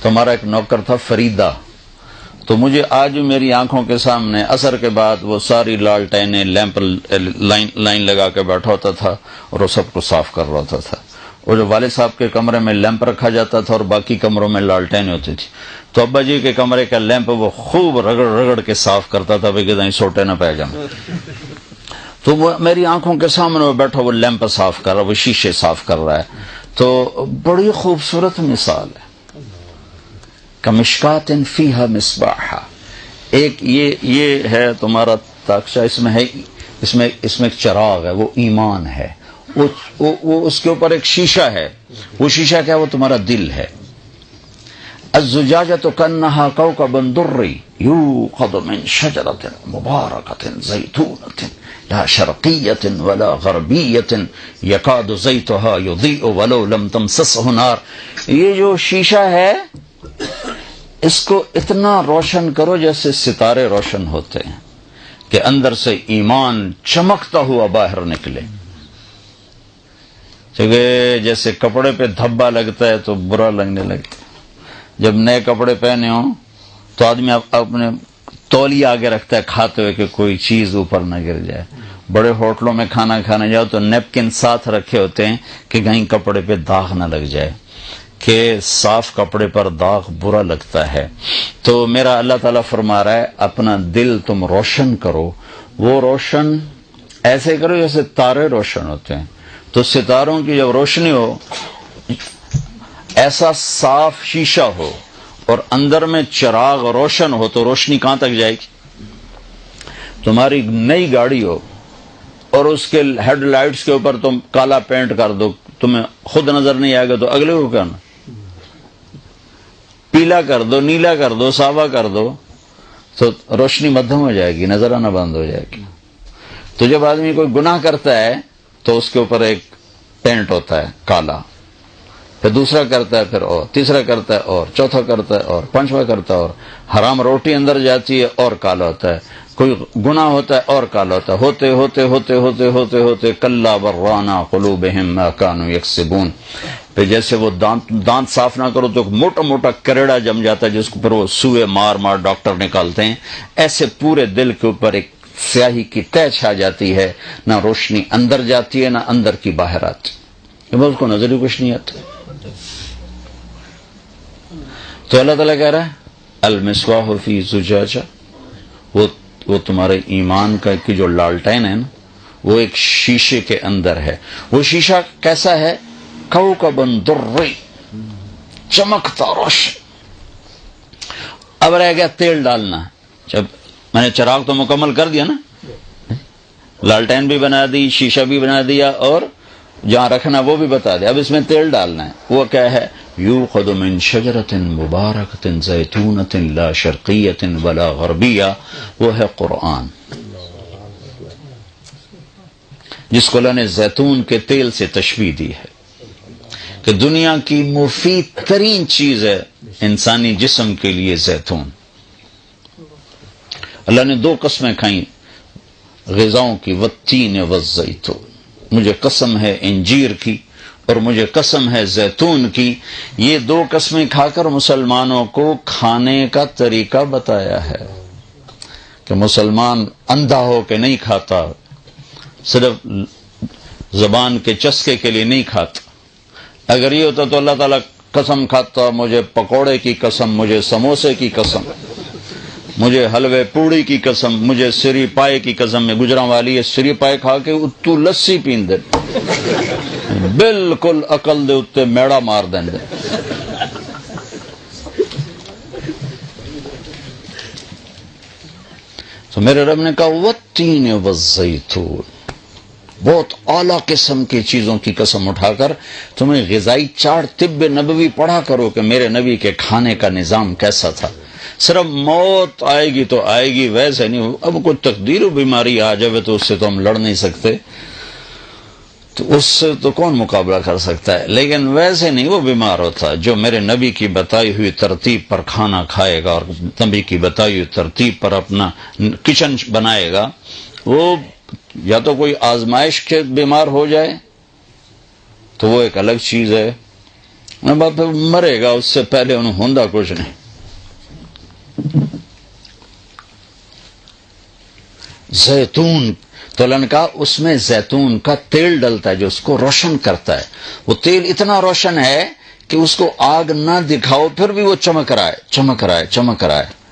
تو ہمارا ایک نوکر تھا فریدہ، تو مجھے آج میری آنکھوں کے سامنے عصر کے بعد وہ ساری لالٹینیں لیمپ لائن لگا کے بیٹھا ہوتا تھا اور وہ سب کو صاف کر رہا ہوتا تھا۔ اور جو والد صاحب کے کمرے میں لیمپ رکھا جاتا تھا اور باقی کمروں میں لالٹین ہوتی تھی، تو ابا جی کے کمرے کا لیمپ وہ خوب رگڑ رگڑ کے صاف کرتا تھا کہ کہیں سوٹے نہ پہ جائیں۔ تو وہ میری آنکھوں کے سامنے وہ بیٹھا، وہ لیمپ صاف کر رہا، وہ شیشے صاف کر رہا ہے۔ تو بڑی خوبصورت مثال ہے، کمشکات فیہا مصباح، ایک یہ ہے تمہارا تاکشہ، اس میں ہے، اس میں ایک چراغ ہے، وہ ایمان ہے، وہ اس کے اوپر ایک شیشہ ہے، وہ شیشہ کیا؟ وہ تمہارا دل ہے۔ الزجاجۃ کانہا کوکب دری یوقد من شجرۃ مبارکۃ زیتونۃ لا شرقیۃ ولا غربیۃ یکاد زیتھا یضیء ولو لم تمسسہ نار۔ یہ جو شیشہ ہے، اس کو اتنا روشن کرو جیسے ستارے روشن ہوتے ہیں، کہ اندر سے ایمان چمکتا ہوا باہر نکلے۔ کیونکہ جیسے کپڑے پہ دھبا لگتا ہے تو برا لگنے لگتا ہے۔ جب نئے کپڑے پہنے ہوں تو آدمی اپنے تولیہ آگے رکھتا ہے کھاتے ہوئے کہ کوئی چیز اوپر نہ گر جائے۔ بڑے ہوٹلوں میں کھانا کھانے جاؤ تو نیپکن ساتھ رکھے ہوتے ہیں کہ کہیں کپڑے پہ داغ نہ لگ جائے، کہ صاف کپڑے پر داغ برا لگتا ہے۔ تو میرا اللہ تعالیٰ فرما رہا ہے اپنا دل تم روشن کرو، وہ روشن ایسے کرو جیسے تارے روشن ہوتے ہیں۔ تو ستاروں کی جب روشنی ہو، ایسا صاف شیشہ ہو اور اندر میں چراغ روشن ہو، تو روشنی کہاں تک جائے گی؟ تمہاری نئی گاڑی ہو اور اس کے ہیڈ لائٹس کے اوپر تم کالا پینٹ کر دو، تمہیں خود نظر نہیں آئے گا تو اگلے کو کرنا، پیلا کر دو، نیلا کر دو، سابا کر دو، تو روشنی مدھم ہو جائے گی، نظر آنا بند ہو جائے گی۔ تو جب آدمی کوئی گناہ کرتا ہے تو اس کے اوپر ایک پینٹ ہوتا ہے کالا، پھر دوسرا کرتا ہے، پھر اور تیسرا کرتا ہے، اور چوتھا کرتا ہے، اور پانچواں کرتا ہے، اور حرام روٹی اندر جاتی ہے اور کالا ہوتا ہے، کوئی گناہ ہوتا ہے اور کالا ہوتا ہے، ہوتے ہوتے ہوتے ہوتے ہوتے ہوتے کلا برانا قلوبہم ما کانوا یکسبون۔ پھر جیسے وہ دانت صاف نہ کرو تو موٹا موٹا کریڑا جم جاتا ہے جس کو پھر وہ سوئے مار مار ڈاکٹر نکالتے ہیں، ایسے پورے دل کے اوپر ایک سیاہی کی تہ چھا جاتی ہے، نہ روشنی اندر جاتی ہے نہ اندر کی باہر آتی، اس کو نظر ہی کچھ نہیں آتا۔ تو اللہ تعالیٰ کہہ رہا ہے المصباح فی زجاجہ، وہ تمہارے ایمان کا کی جو لالٹین ہے نا، وہ ایک شیشے کے اندر ہے۔ وہ شیشہ کیسا ہے؟ کوکب دری، چمکتا روشن۔ اب رہ گیا تیل ڈالنا۔ جب میں نے چراغ تو مکمل کر دیا نا، لالٹین بھی بنا دی، شیشہ بھی بنا دیا، اور جہاں رکھنا وہ بھی بتا دیا، اب اس میں تیل ڈالنا ہے۔ وہ کیا ہے؟ یوقد من شجرۃ مبارکۃ زیتونۃ لا شرقیۃ ولا غربیہ، وہ ہے قرآن، جس کو اللہ نے زیتون کے تیل سے تشبیہ دی ہے کہ دنیا کی مفید ترین چیز ہے انسانی جسم کے لیے زیتون، اللہ نے 2 قسمیں کھائیں غذاؤں کی، والتین والزیتون، مجھے قسم ہے انجیر کی اور مجھے قسم ہے زیتون کی۔ یہ 2 قسمیں کھا کر مسلمانوں کو کھانے کا طریقہ بتایا ہے کہ مسلمان اندھا ہو کے نہیں کھاتا، صرف زبان کے چسکے کے لیے نہیں کھاتا۔ اگر یہ ہوتا تو اللہ تعالیٰ قسم کھاتا، مجھے پکوڑے کی قسم، مجھے سموسے کی قسم، مجھے حلوے پوڑی کی قسم، مجھے سری پائے کی قسم۔ میں گجراں والی ہے، سری پائے کھا کے اتو لسی پین دے، بالکل عقل دے اتے میڑا مار دیں دے۔ تو میرے رب نے کہا والتین والزیتون، بہت اعلیٰ قسم کی چیزوں کی قسم اٹھا کر تمہیں غذائی چارٹ طب نبوی پڑھا کرو کہ میرے نبی کے کھانے کا نظام کیسا تھا۔ صرف موت آئے گی تو آئے گی، ویسے نہیں۔ اب کوئی تقدیر و بیماری آ جائے تو اس سے تو ہم لڑ نہیں سکتے، تو اس سے تو کون مقابلہ کر سکتا ہے، لیکن ویسے نہیں وہ بیمار ہوتا۔ جو میرے نبی کی بتائی ہوئی ترتیب پر کھانا کھائے گا اور نبی کی بتائی ہوئی ترتیب پر اپنا کچن بنائے گا، وہ یا تو کوئی آزمائش کے بیمار ہو جائے تو وہ ایک الگ چیز ہے، پھر مرے گا، اس سے پہلے انہوں ہوندا کچھ نہیں۔ زیتون تو اللہ نے کہا اس میں زیتون کا تیل ڈلتا ہے جو اس کو روشن کرتا ہے۔ وہ تیل اتنا روشن ہے کہ اس کو آگ نہ دکھاؤ پھر بھی وہ چمک رہا ہے، چمک رہا ہے، چمک رہا ہے۔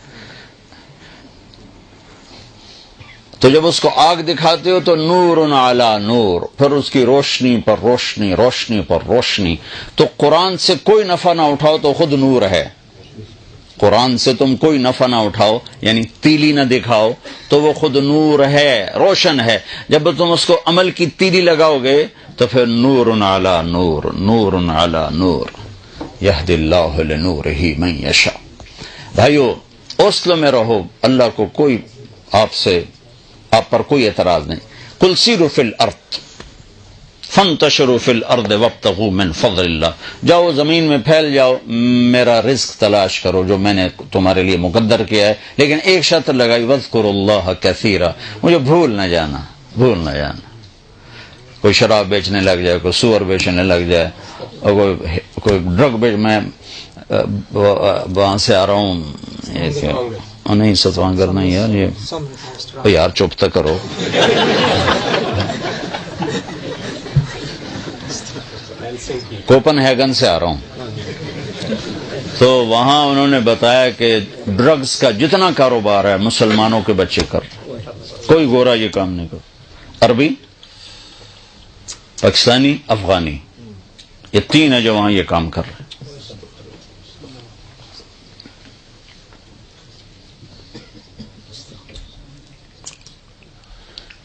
تو جب اس کو آگ دکھاتے ہو تو نور علی نور، پھر اس کی روشنی پر روشنی، روشنی پر روشنی۔ تو قرآن سے کوئی نفع نہ اٹھاؤ تو خود نور ہے۔ قرآن سے تم کوئی نفع نہ اٹھاؤ، یعنی تیلی نہ دکھاؤ تو وہ خود نور ہے، روشن ہے۔ جب تم اس کو عمل کی تیلی لگاؤ گے تو پھر نور علی نور، نور علی نور، یہدی اللہ لنورہ من یشاء۔ بھائیو اوسلو میں رہو، اللہ کو کوئی آپ پر کوئی اعتراض نہیں۔ قل سیروا فی الارض فانتشروا فی الارض وابتغوا من فضل اللہ، جاؤ زمین میں پھیل جاؤ، میرا رزق تلاش کرو جو میں نے تمہارے لیے مقدر کیا ہے، لیکن ایک شرط لگائی، واذکروا اللہ کثیرا، مجھے بھول نہ جانا، بھول نہ جانا۔ کوئی شراب بیچنے لگ جائے، کوئی سور بیچنے لگ جائے، اور کوئی ڈرگ بیچ، میں وہاں سے آ رہا ہوں، نہیں ستوانگر نہیں یار، یہ یار چپ تک کرو۔ کوپن ہیگن سے آ رہا ہوں، تو وہاں انہوں نے بتایا کہ ڈرگز کا جتنا کاروبار ہے مسلمانوں کے بچے کر، کوئی گورا یہ کام نہیں کر، عربی، پاکستانی، افغانی، یہ 3 ہے جو وہاں یہ کام کر رہے ہیں۔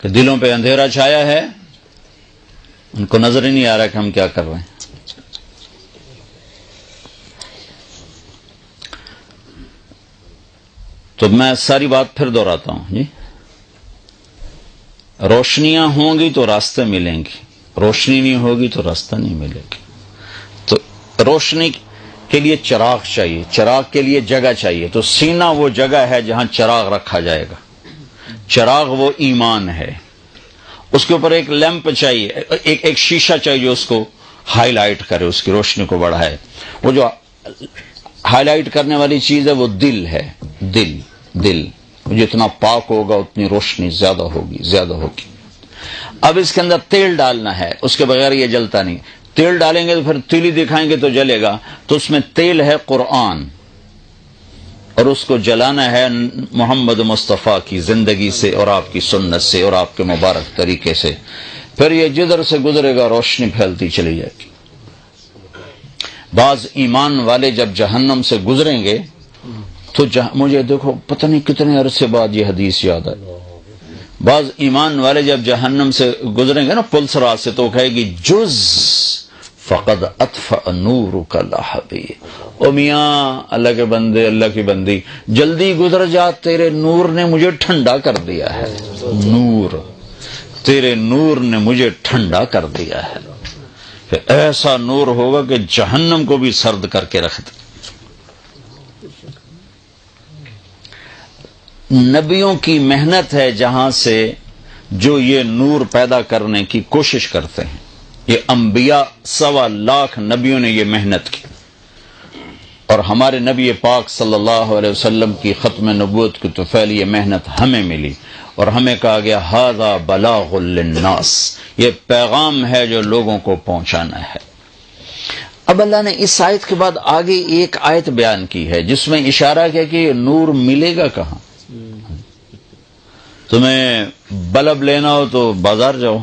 کہ دلوں پہ اندھیرا چھایا ہے، ان کو نظر ہی نہیں آ رہا کہ ہم کیا کر رہے ہیں۔ تو میں ساری بات پھر دہراتا ہوں جی، روشنیاں ہوں گی تو راستے ملیں گی، روشنی نہیں ہوگی تو راستہ نہیں ملے گی۔ تو روشنی کے لیے چراغ چاہیے، چراغ کے لیے جگہ چاہیے، تو سینہ وہ جگہ ہے جہاں چراغ رکھا جائے گا۔ چراغ وہ ایمان ہے، اس کے اوپر ایک لیمپ چاہیے، ایک شیشہ چاہیے جو اس کو ہائی لائٹ کرے، اس کی روشنی کو بڑھائے۔ وہ جو ہائی لائٹ کرنے والی چیز ہے وہ دل ہے، دل جتنا پاک ہوگا اتنی روشنی زیادہ ہوگی۔ اب اس کے اندر تیل ڈالنا ہے، اس کے بغیر یہ جلتا نہیں۔ تیل ڈالیں گے تو پھر تیلی دکھائیں گے تو جلے گا، تو اس میں تیل ہے قرآن، اور اس کو جلانا ہے محمد مصطفیٰ کی زندگی سے اور آپ کی سنت سے اور آپ کے مبارک طریقے سے، پھر یہ جدھر سے گزرے گا روشنی پھیلتی چلی جائے گی۔ بعض ایمان والے جب جہنم سے گزریں گے تو مجھے دیکھو پتہ نہیں کتنے عرصے بعد یہ حدیث یاد ہے، بعض ایمان والے جب جہنم سے گزریں گے نا پلسرات سے، تو کہے گی جز فقد اطفأ نورک لہبی، او میاں اللہ کے بندے، اللہ کی بندی، جلدی گزر جا، تیرے نور نے مجھے ٹھنڈا کر دیا ہے، نور، تیرے نور نے مجھے ٹھنڈا کر دیا ہے۔ پھر ایسا نور ہوگا کہ جہنم کو بھی سرد کر کے رکھ دے۔ نبیوں کی محنت ہے جہاں سے جو یہ نور پیدا کرنے کی کوشش کرتے ہیں. یہ انبیاء 1.25 لاکھ نبیوں نے یہ محنت کی، اور ہمارے نبی پاک صلی اللہ علیہ وسلم کی ختم نبوت کی طفیل یہ محنت ہمیں ملی، اور ہمیں کہا گیا ھذا بلاغ للناس، یہ پیغام ہے جو لوگوں کو پہنچانا ہے. اب اللہ نے اس آیت کے بعد آگے ایک آیت بیان کی ہے جس میں اشارہ کیا کہ یہ نور ملے گا کہاں. تمہیں بلب لینا ہو تو بازار جاؤ،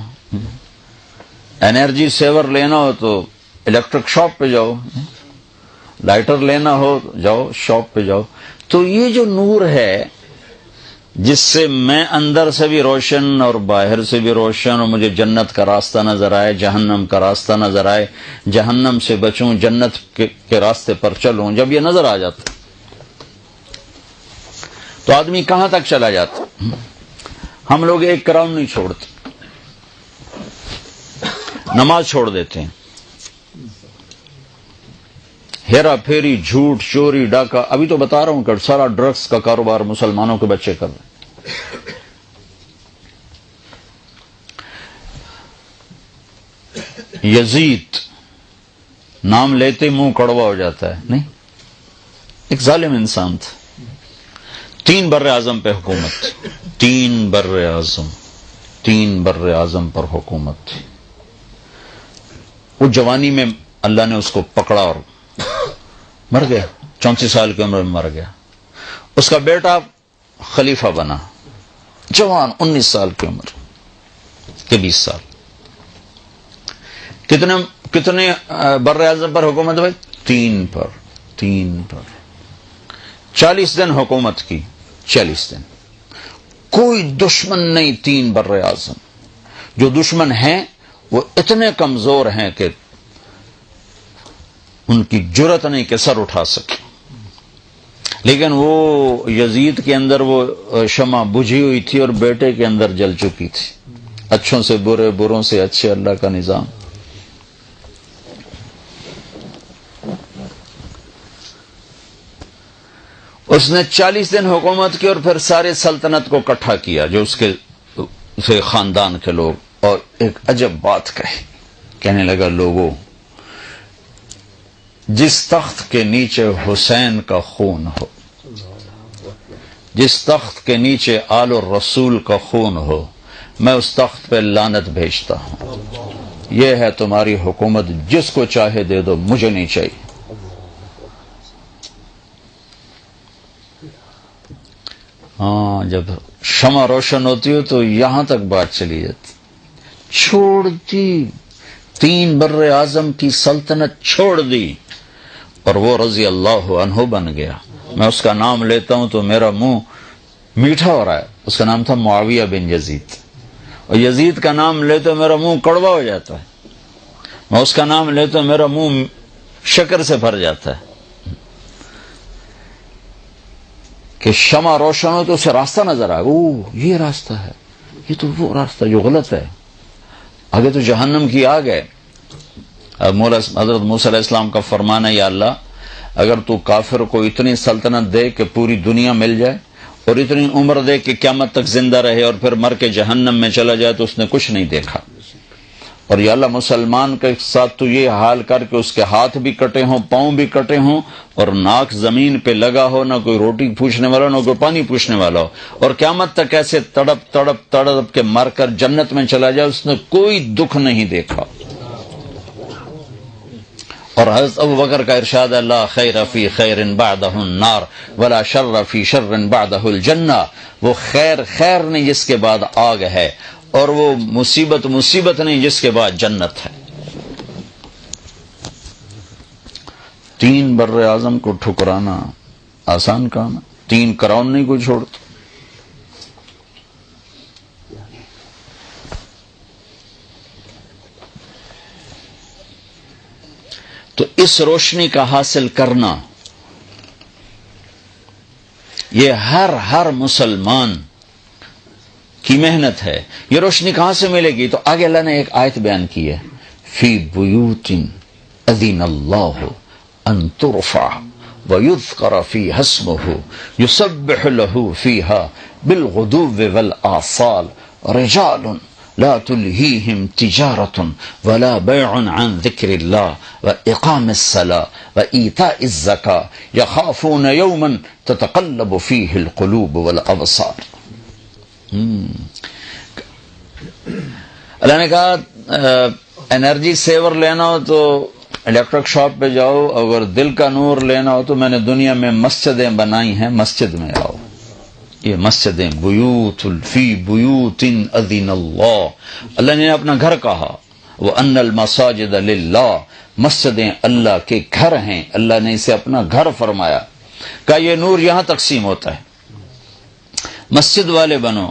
انرجی سیور لینا ہو تو الیکٹرک شاپ پہ جاؤ، لائٹر لینا ہو جاؤ شاپ پہ جاؤ. تو یہ جو نور ہے جس سے میں اندر سے بھی روشن اور باہر سے بھی روشن، اور مجھے جنت کا راستہ نظر آئے، جہنم کا راستہ نظر آئے، جہنم سے بچوں، جنت کے راستے پر چلوں، جب یہ نظر آ جاتا تو آدمی کہاں تک چلا جاتا. ہم لوگ ایک کراؤن نہیں چھوڑتے، نماز چھوڑ دیتے ہیں، ہیرا پھیری، جھوٹ، چوری، ڈاکہ. ابھی تو بتا رہا ہوں کہ سارا ڈرگس کا کاروبار مسلمانوں کے بچے کر رہے ہیں. یزید نام لیتے منہ کڑوا ہو جاتا ہے، نہیں، ایک ظالم انسان تھا. 3 بر اعظم پہ حکومت، 3 بر اعظم پر حکومت تھی. وہ جوانی میں اللہ نے اس کو پکڑا اور مر گیا، 34 سال کی عمر میں مر گیا. اس کا بیٹا خلیفہ بنا، جوان، 19 سال کی عمر کے 20 سال. کتنے بر اعظم پر حکومت ہوئی؟ 3 پر. 40 دن حکومت کی، 40 دن. کوئی دشمن نہیں 3 بر اعظم. جو دشمن ہیں وہ اتنے کمزور ہیں کہ ان کی جرت نہیں کہ سر اٹھا سکے. لیکن وہ یزید کے اندر وہ شمع بجھی ہوئی تھی اور بیٹے کے اندر جل چکی تھی. اچھوں سے برے، بروں سے اچھے، اللہ کا نظام. اس نے 40 دن حکومت کی اور پھر سارے سلطنت کو اکٹھا کیا جو اس کے خاندان کے لوگ، اور ایک عجب بات کہنے لگا، لوگوں، جس تخت کے نیچے حسین کا خون ہو، جس تخت کے نیچے آل الرسول کا خون ہو، میں اس تخت پہ لعنت بھیجتا ہوں. یہ ہے تمہاری حکومت، جس کو چاہے دے دو، مجھے نہیں چاہیے. ہاں، جب شمع روشن ہوتی ہو تو یہاں تک بات چلی جاتی. چھوڑ دی، 3 بر اعظم کی سلطنت چھوڑ دی، اور وہ رضی اللہ عنہ بن گیا. میں اس کا نام لیتا ہوں تو میرا منہ میٹھا ہو رہا ہے. اس کا نام تھا معاویہ بن یزید، اور یزید کا نام لیتے میرا منہ کڑوا ہو جاتا ہے. میں اس کا نام لیتا ہوں میرا منہ شکر سے بھر جاتا ہے کہ شمع روشن ہو تو اسے راستہ نظر آئے. اوہ، یہ راستہ ہے، یہ تو وہ راستہ جو غلط ہے. آگے تو جہنم کی آگ ہے. حضرت موسیٰ علیہ السلام کا فرمان ہے، یا اللہ، اگر تو کافر کو اتنی سلطنت دے کہ پوری دنیا مل جائے، اور اتنی عمر دے کہ قیامت تک زندہ رہے، اور پھر مر کے جہنم میں چلا جائے، تو اس نے کچھ نہیں دیکھا. اور یا اللہ، مسلمان کے ساتھ تو یہ حال کر کے اس کے ہاتھ بھی کٹے ہوں، پاؤں بھی کٹے ہوں، اور ناک زمین پہ لگا ہو، نہ کوئی روٹی پوچھنے والا، نہ کوئی پانی پوچھنے والا ہو، اور قیامت تک ایسے تڑپ کے مر کر جنت میں چلا جائے، اس نے کوئی دکھ نہیں دیکھا. اور حضرت ابوبکر کا ارشاد ہے، لا خیر فی خیر بعدہ النار ولا شر فی شر بعدہ الجنہ. وہ خیر نہیں جس کے بعد آگ ہے، اور وہ مصیبت نہیں جس کے بعد جنت ہے. 3 بر اعظم کو ٹھکرانا آسان کام ہے. 3 کراؤن نہیں کوئی چھوڑتا. تو اس روشنی کا حاصل کرنا یہ ہر مسلمان کی محنت ہے. یہ روشنی کہاں سے ملے گی؟ تو آگے اللہ نے ایک آیت بیان کی ہے، فی بیوت اذن اللہ ان ترفع وَيُذْكَرَ فِيهَا اسْمُهُ يُسَبِّحُ لَهُ فِيهَا بِالْغُدُوِّ وَالْآصَالِ رِجَالٌ لا تلهيهم تجارة ولا بيع عن ذكر الله وإقام الصلاة وإيتاء الزكاة يخافون يوما تتقلب فيه القلوب والأبصار. اللہ نے کہا انرجی سیور لینا ہو تو الیکٹرک شاپ پہ جاؤ، اگر دل کا نور لینا ہو تو میں نے دنیا میں مسجدیں بنائی ہیں، مسجد میں آؤ. یہ مسجدیں بیوت فی بیوت اذن اللہ نے اپنا گھر کہا. وَأَنَّ الْمَسَاجِدَ لِلَّهِ مسجدیں اللہ کے گھر ہیں، اللہ نے اسے اپنا گھر فرمایا. کہ یہ نور یہاں تقسیم ہوتا ہے. مسجد والے بنو.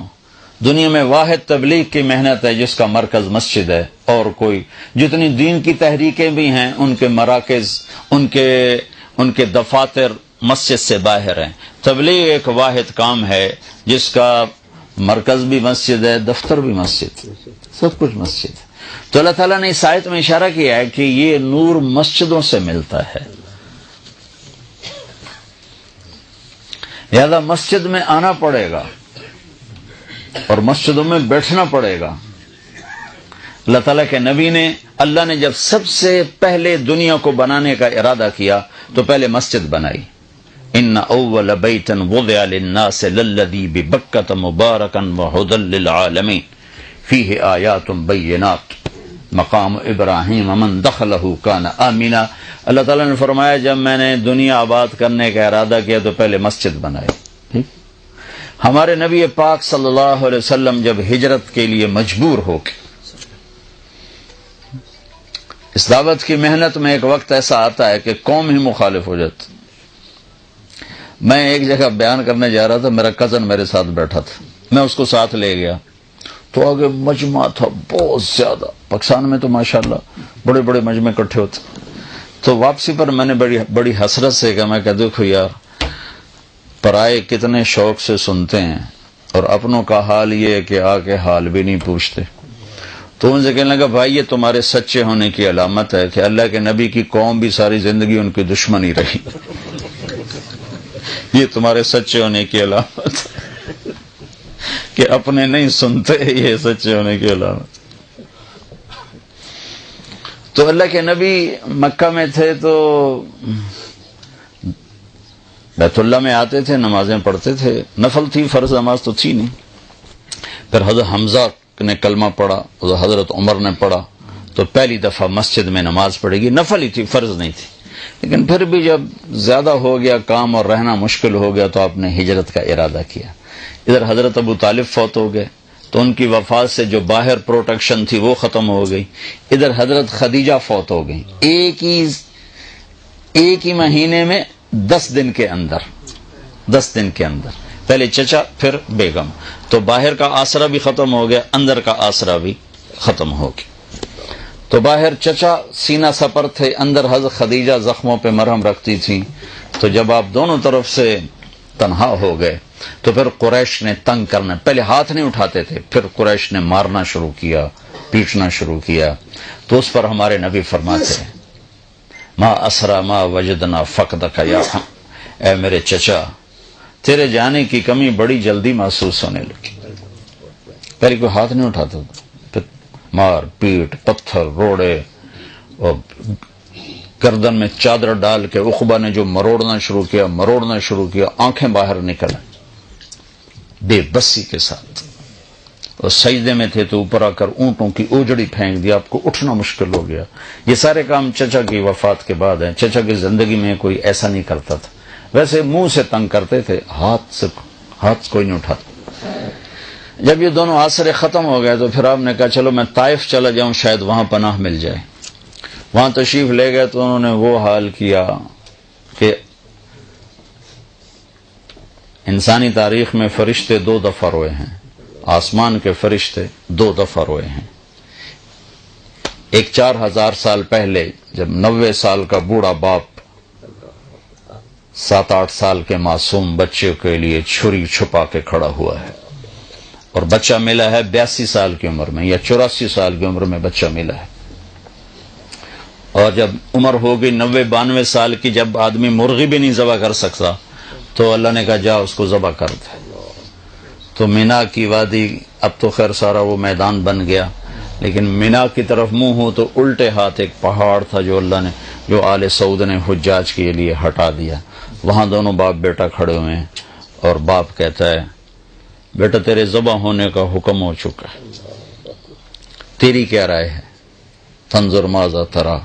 دنیا میں واحد تبلیغ کی محنت ہے جس کا مرکز مسجد ہے، اور کوئی جتنی دین کی تحریکیں بھی ہیں ان کے مراکز، ان کے دفاتر مسجد سے باہر ہیں. تبلیغ ایک واحد کام ہے جس کا مرکز بھی مسجد ہے، دفتر بھی مسجد، سب کچھ مسجد. تو اللہ تعالیٰ نے اس آیت میں اشارہ کیا ہے کہ یہ نور مسجدوں سے ملتا ہے. لہذا مسجد میں آنا پڑے گا اور مسجدوں میں بیٹھنا پڑے گا. اللہ تعالیٰ کے نبی نے، اللہ نے جب سب سے پہلے دنیا کو بنانے کا ارادہ کیا تو پہلے مسجد بنائی. ان اول بیت وضع للناس للذی ببکۃ مبارکا وہدی للعالمین فیہ آیات بینات مقام ابراہیم من دخلہ کان آمنا. اللہ تعالیٰ نے فرمایا جب میں نے دنیا آباد کرنے کا ارادہ کیا تو پہلے مسجد بنائی. ہمارے نبی پاک صلی اللہ علیہ وسلم جب ہجرت کے لیے مجبور ہو کے، اس دعوت کی محنت میں ایک وقت ایسا آتا ہے کہ قوم ہی مخالف ہو جاتی. میں ایک جگہ بیان کرنے جا رہا تھا، میرا کزن میرے ساتھ بیٹھا تھا، میں اس کو ساتھ لے گیا تو آگے مجمع تھا بہت زیادہ. پاکستان میں تو ماشاءاللہ بڑے بڑے مجمع اکٹھے ہوتے. تو واپسی پر میں نے بڑی حسرت سے کہا، میں کہ دیکھو یار، پرائے کتنے شوق سے سنتے ہیں اور اپنوں کا حال یہ ہے کہ آ کے حال بھی نہیں پوچھتے. تو ان سے کہنے لگا بھائی یہ تمہارے سچے ہونے کی علامت ہے کہ اللہ کے نبی کی قوم بھی ساری زندگی ان کی دشمنی رہی. یہ تمہارے سچے ہونے کی علامت ہے کہ اپنے نہیں سنتے، یہ سچے ہونے کی علامت. تو اللہ کے نبی مکہ میں تھے تو بیت اللہ میں آتے تھے، نمازیں پڑھتے تھے. نفل تھی، فرض نماز تو تھی نہیں. پھر حضرت حمزہ نے کلمہ پڑھا، حضرت عمر نے پڑھا تو پہلی دفعہ مسجد میں نماز پڑھے گی. نفل ہی تھی، فرض نہیں تھی. لیکن پھر بھی جب زیادہ ہو گیا کام اور رہنا مشکل ہو گیا تو آپ نے ہجرت کا ارادہ کیا. ادھر حضرت ابو طالب فوت ہو گئے تو ان کی وفات سے جو باہر پروٹیکشن تھی وہ ختم ہو گئی. ادھر حضرت خدیجہ فوت ہو گئی ایک ہی مہینے میں 10 دن کے اندر. پہلے چچا پھر بیگم. تو باہر کا آسرا بھی ختم ہو گیا، اندر کا آسرا بھی ختم ہو گیا. تو باہر چچا سینہ سپر تھے، اندر حضرت خدیجہ زخموں پہ مرہم رکھتی تھیں. تو جب آپ دونوں طرف سے تنہا ہو گئے تو پھر قریش نے تنگ کرنا، پہلے ہاتھ نہیں اٹھاتے تھے، پھر قریش نے مارنا شروع کیا، پیٹنا شروع کیا. تو اس پر ہمارے نبی فرماتے ہیں ما اسرا ما وجدنا فقدک یا اے میرے چچا، تیرے جانے کی کمی بڑی جلدی محسوس ہونے لگی. پہلے کوئی ہاتھ نہیں اٹھاتا تھا، پھر مار پیٹ، پتھر، روڑے، اور گردن میں چادر ڈال کے عقبہ نے جو مروڑنا شروع کیا، آنکھیں باہر نکل بے بسی کے ساتھ. اور سجدے میں تھے تو اوپر آ کر اونٹوں کی اوجڑی پھینک دی، آپ کو اٹھنا مشکل ہو گیا. یہ سارے کام چچا کی وفات کے بعد ہیں. چچا کی زندگی میں کوئی ایسا نہیں کرتا تھا. ویسے منہ سے تنگ کرتے تھے، ہاتھ کوئی نہیں اٹھاتا. جب یہ دونوں آسرے ختم ہو گئے تو پھر آپ نے کہا چلو میں طائف چلا جاؤں، شاید وہاں پناہ مل جائے. وہاں تشریف لے گئے تو انہوں نے وہ حال کیا کہ انسانی تاریخ میں فرشتے 2 دفعہ روئے ہیں، آسمان کے فرشتے 2 دفعہ روئے ہیں. ایک 4000 سال پہلے جب 90 سال کا بوڑھا باپ 7-8 سال کے معصوم بچے کے لیے چھری چھپا کے کھڑا ہوا ہے، اور بچہ ملا ہے 82 سال کی عمر میں یا 84 سال کی عمر میں بچہ ملا ہے. اور جب عمر ہو گئی 90-92 سال کی، جب آدمی مرغی بھی نہیں ذبح کر سکتا تو اللہ نے کہا جا اس کو ذبح کر دے. تو مینا کی وادی، اب تو خیر سارا وہ میدان بن گیا، لیکن مینا کی طرف منہ ہو تو الٹے ہاتھ ایک پہاڑ تھا جو اللہ نے، جو آل سعود نے حجاج کے لیے ہٹا دیا. وہاں دونوں باپ بیٹا کھڑے ہوئے ہیں اور باپ کہتا ہے بیٹا تیرے ذبح ہونے کا حکم ہو چکا ہے، تیری کیا رائے ہے؟ تنظر ماذا ترا.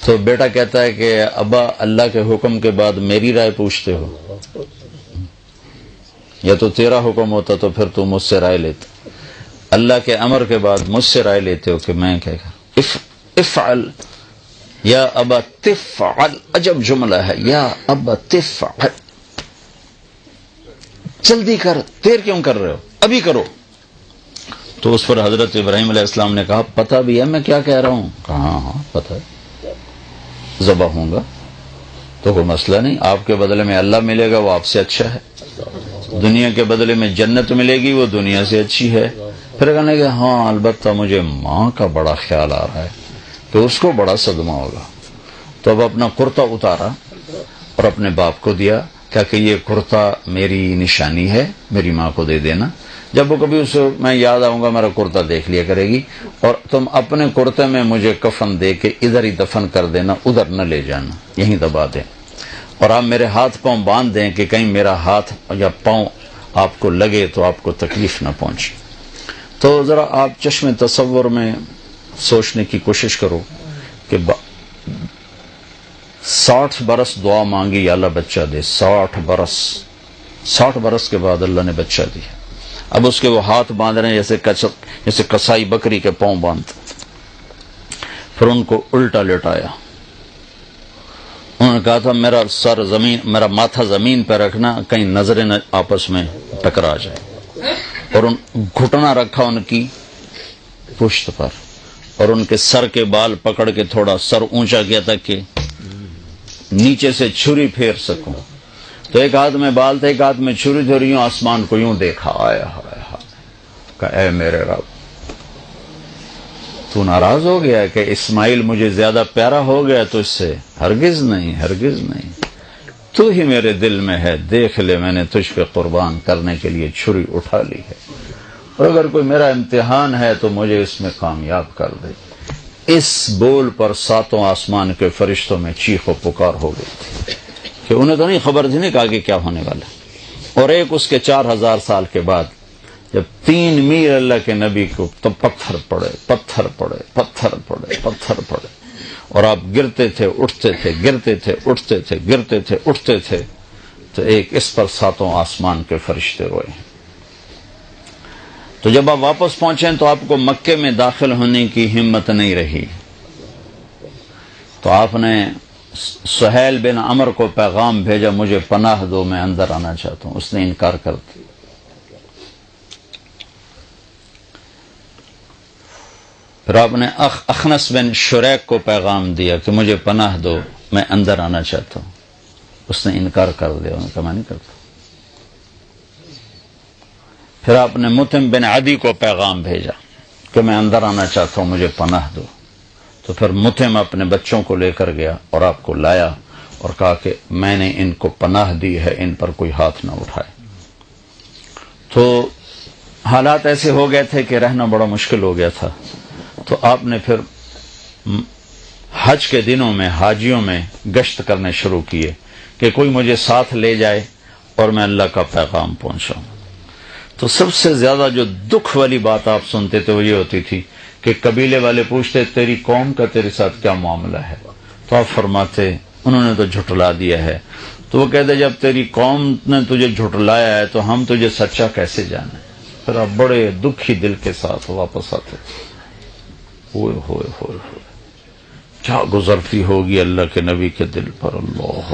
تو بیٹا کہتا ہے کہ ابا اللہ کے حکم کے بعد میری رائے پوچھتے ہو؟ یا تو تیرا حکم ہوتا تو پھر تو مجھ سے رائے لیتا، اللہ کے امر کے بعد مجھ سے رائے لیتے ہو کہ میں کیا کروں؟ افعل یا ابا تفعل، عجب جملہ ہے، یا ابا تفعل، جلدی کر، دیر کیوں کر رہے ہو، ابھی کرو. تو اس پر حضرت ابراہیم علیہ السلام نے کہا پتہ بھی ہے میں کیا کہہ رہا ہوں؟ کہا ہاں پتہ ہے، ذبح ہوں گا تو کوئی مسئلہ نہیں، آپ کے بدلے میں اللہ ملے گا وہ آپ سے اچھا ہے، دنیا کے بدلے میں جنت ملے گی وہ دنیا سے اچھی ہے. پھر کہنے کہ ہاں البتہ مجھے ماں کا بڑا خیال آ رہا ہے کہ اس کو بڑا صدمہ ہوگا. تو اب اپنا کرتا اتارا اور اپنے باپ کو دیا، کیا کہ یہ کرتا میری نشانی ہے، میری ماں کو دے دینا، جب وہ کبھی اسے میں یاد آؤں گا میرا کرتا دیکھ لیا کرے گی، اور تم اپنے کرتے میں مجھے کفن دے کے ادھر ہی دفن کر دینا، ادھر نہ لے جانا، یہیں دبا دیں، اور آپ میرے ہاتھ پاؤں باندھ دیں کہ کہیں میرا ہاتھ یا پاؤں آپ کو لگے تو آپ کو تکلیف نہ پہنچے. تو ذرا آپ چشم تصور میں سوچنے کی کوشش کرو کہ 60 برس دعا مانگی یا اللہ بچہ دے، 60 برس کے بعد اللہ نے بچہ دیا. اب اس کے وہ ہاتھ باندھ رہے ہیں جیسے کسائی بکری کے پاؤں باندھتے. پھر ان کو الٹا لٹایا، انہوں نے کہا تھا میرا سر زمین، میرا ماتھا زمین پہ رکھنا کہیں نظریں آپس میں ٹکرا جائے، اور ان گھٹنا رکھا ان کی پشت پر، اور ان کے سر کے بال پکڑ کے تھوڑا سر اونچا کیا تھا کہ نیچے سے چھری پھیر سکوں. تو ایک ہاتھ میں بال تھے، ایک ہاتھ میں چھری تھی، اور یوں آسمان کو یوں دیکھا، آیا کہ اے میرے رب تو ناراض ہو گیا کہ اسماعیل مجھے زیادہ پیارا ہو گیا تو اس سے؟ ہرگز نہیں، ہرگز نہیں، تو ہی میرے دل میں ہے، دیکھ لے میں نے تجھ پہ قربان کرنے کے لیے چھری اٹھا لی ہے، اور اگر کوئی میرا امتحان ہے تو مجھے اس میں کامیاب کر دے. اس بول پر 7 آسمان کے فرشتوں میں چیخ و پکار ہو گئی تھی کہ انہیں تو نہیں خبر تھی، نہیں کہا کہ کیا ہونے والا. اور ایک اس کے 4000 سال کے بعد جب 3 میل اللہ کے نبی کو تو پتھر پڑے، پتھر پڑے، پتھر پڑے، پتھر پڑے، اور آپ گرتے تھے اٹھتے تھے، گرتے تھے اٹھتے تھے، گرتے تھے اٹھتے تھے، تو ایک اس پر 7 آسمان کے فرشتے روئے. تو جب آپ واپس پہنچیں تو آپ کو مکے میں داخل ہونے کی ہمت نہیں رہی، تو آپ نے سہیل بن عمر کو پیغام بھیجا مجھے پناہ دو، میں اندر آنا چاہتا ہوں. اس نے انکار کر دیا. پھر آپ نے اخنس بن شریک کو پیغام دیا کہ مجھے پناہ دو، میں اندر آنا چاہتا ہوں. اس نے انکار کر دیا، انہوں نے کہا میں نہیں کرتا. پھر آپ نے متم بن عدی کو پیغام بھیجا کہ میں اندر آنا چاہتا ہوں، مجھے پناہ دو. تو پھر متم اپنے بچوں کو لے کر گیا اور آپ کو لایا اور کہا کہ میں نے ان کو پناہ دی ہے، ان پر کوئی ہاتھ نہ اٹھائے. تو حالات ایسے ہو گئے تھے کہ رہنا بڑا مشکل ہو گیا تھا. تو آپ نے پھر حج کے دنوں میں حاجیوں میں گشت کرنے شروع کیے کہ کوئی مجھے ساتھ لے جائے اور میں اللہ کا پیغام پہنچاؤں. تو سب سے زیادہ جو دکھ والی بات آپ سنتے تھے وہ یہ ہوتی تھی کہ قبیلے والے پوچھتے تیری قوم کا تیرے ساتھ کیا معاملہ ہے؟ تو آپ فرماتے انہوں نے تو جھٹلا دیا ہے. تو وہ کہتے جب تیری قوم نے تجھے جھٹلایا ہے تو ہم تجھے سچا کیسے جانے؟ پھر آپ بڑے دکھی دل کے ساتھ واپس آتے. ہوئے ہوئے ہوئے ہوئے کیا گزرتی ہوگی اللہ کے نبی کے دل پر. اللہ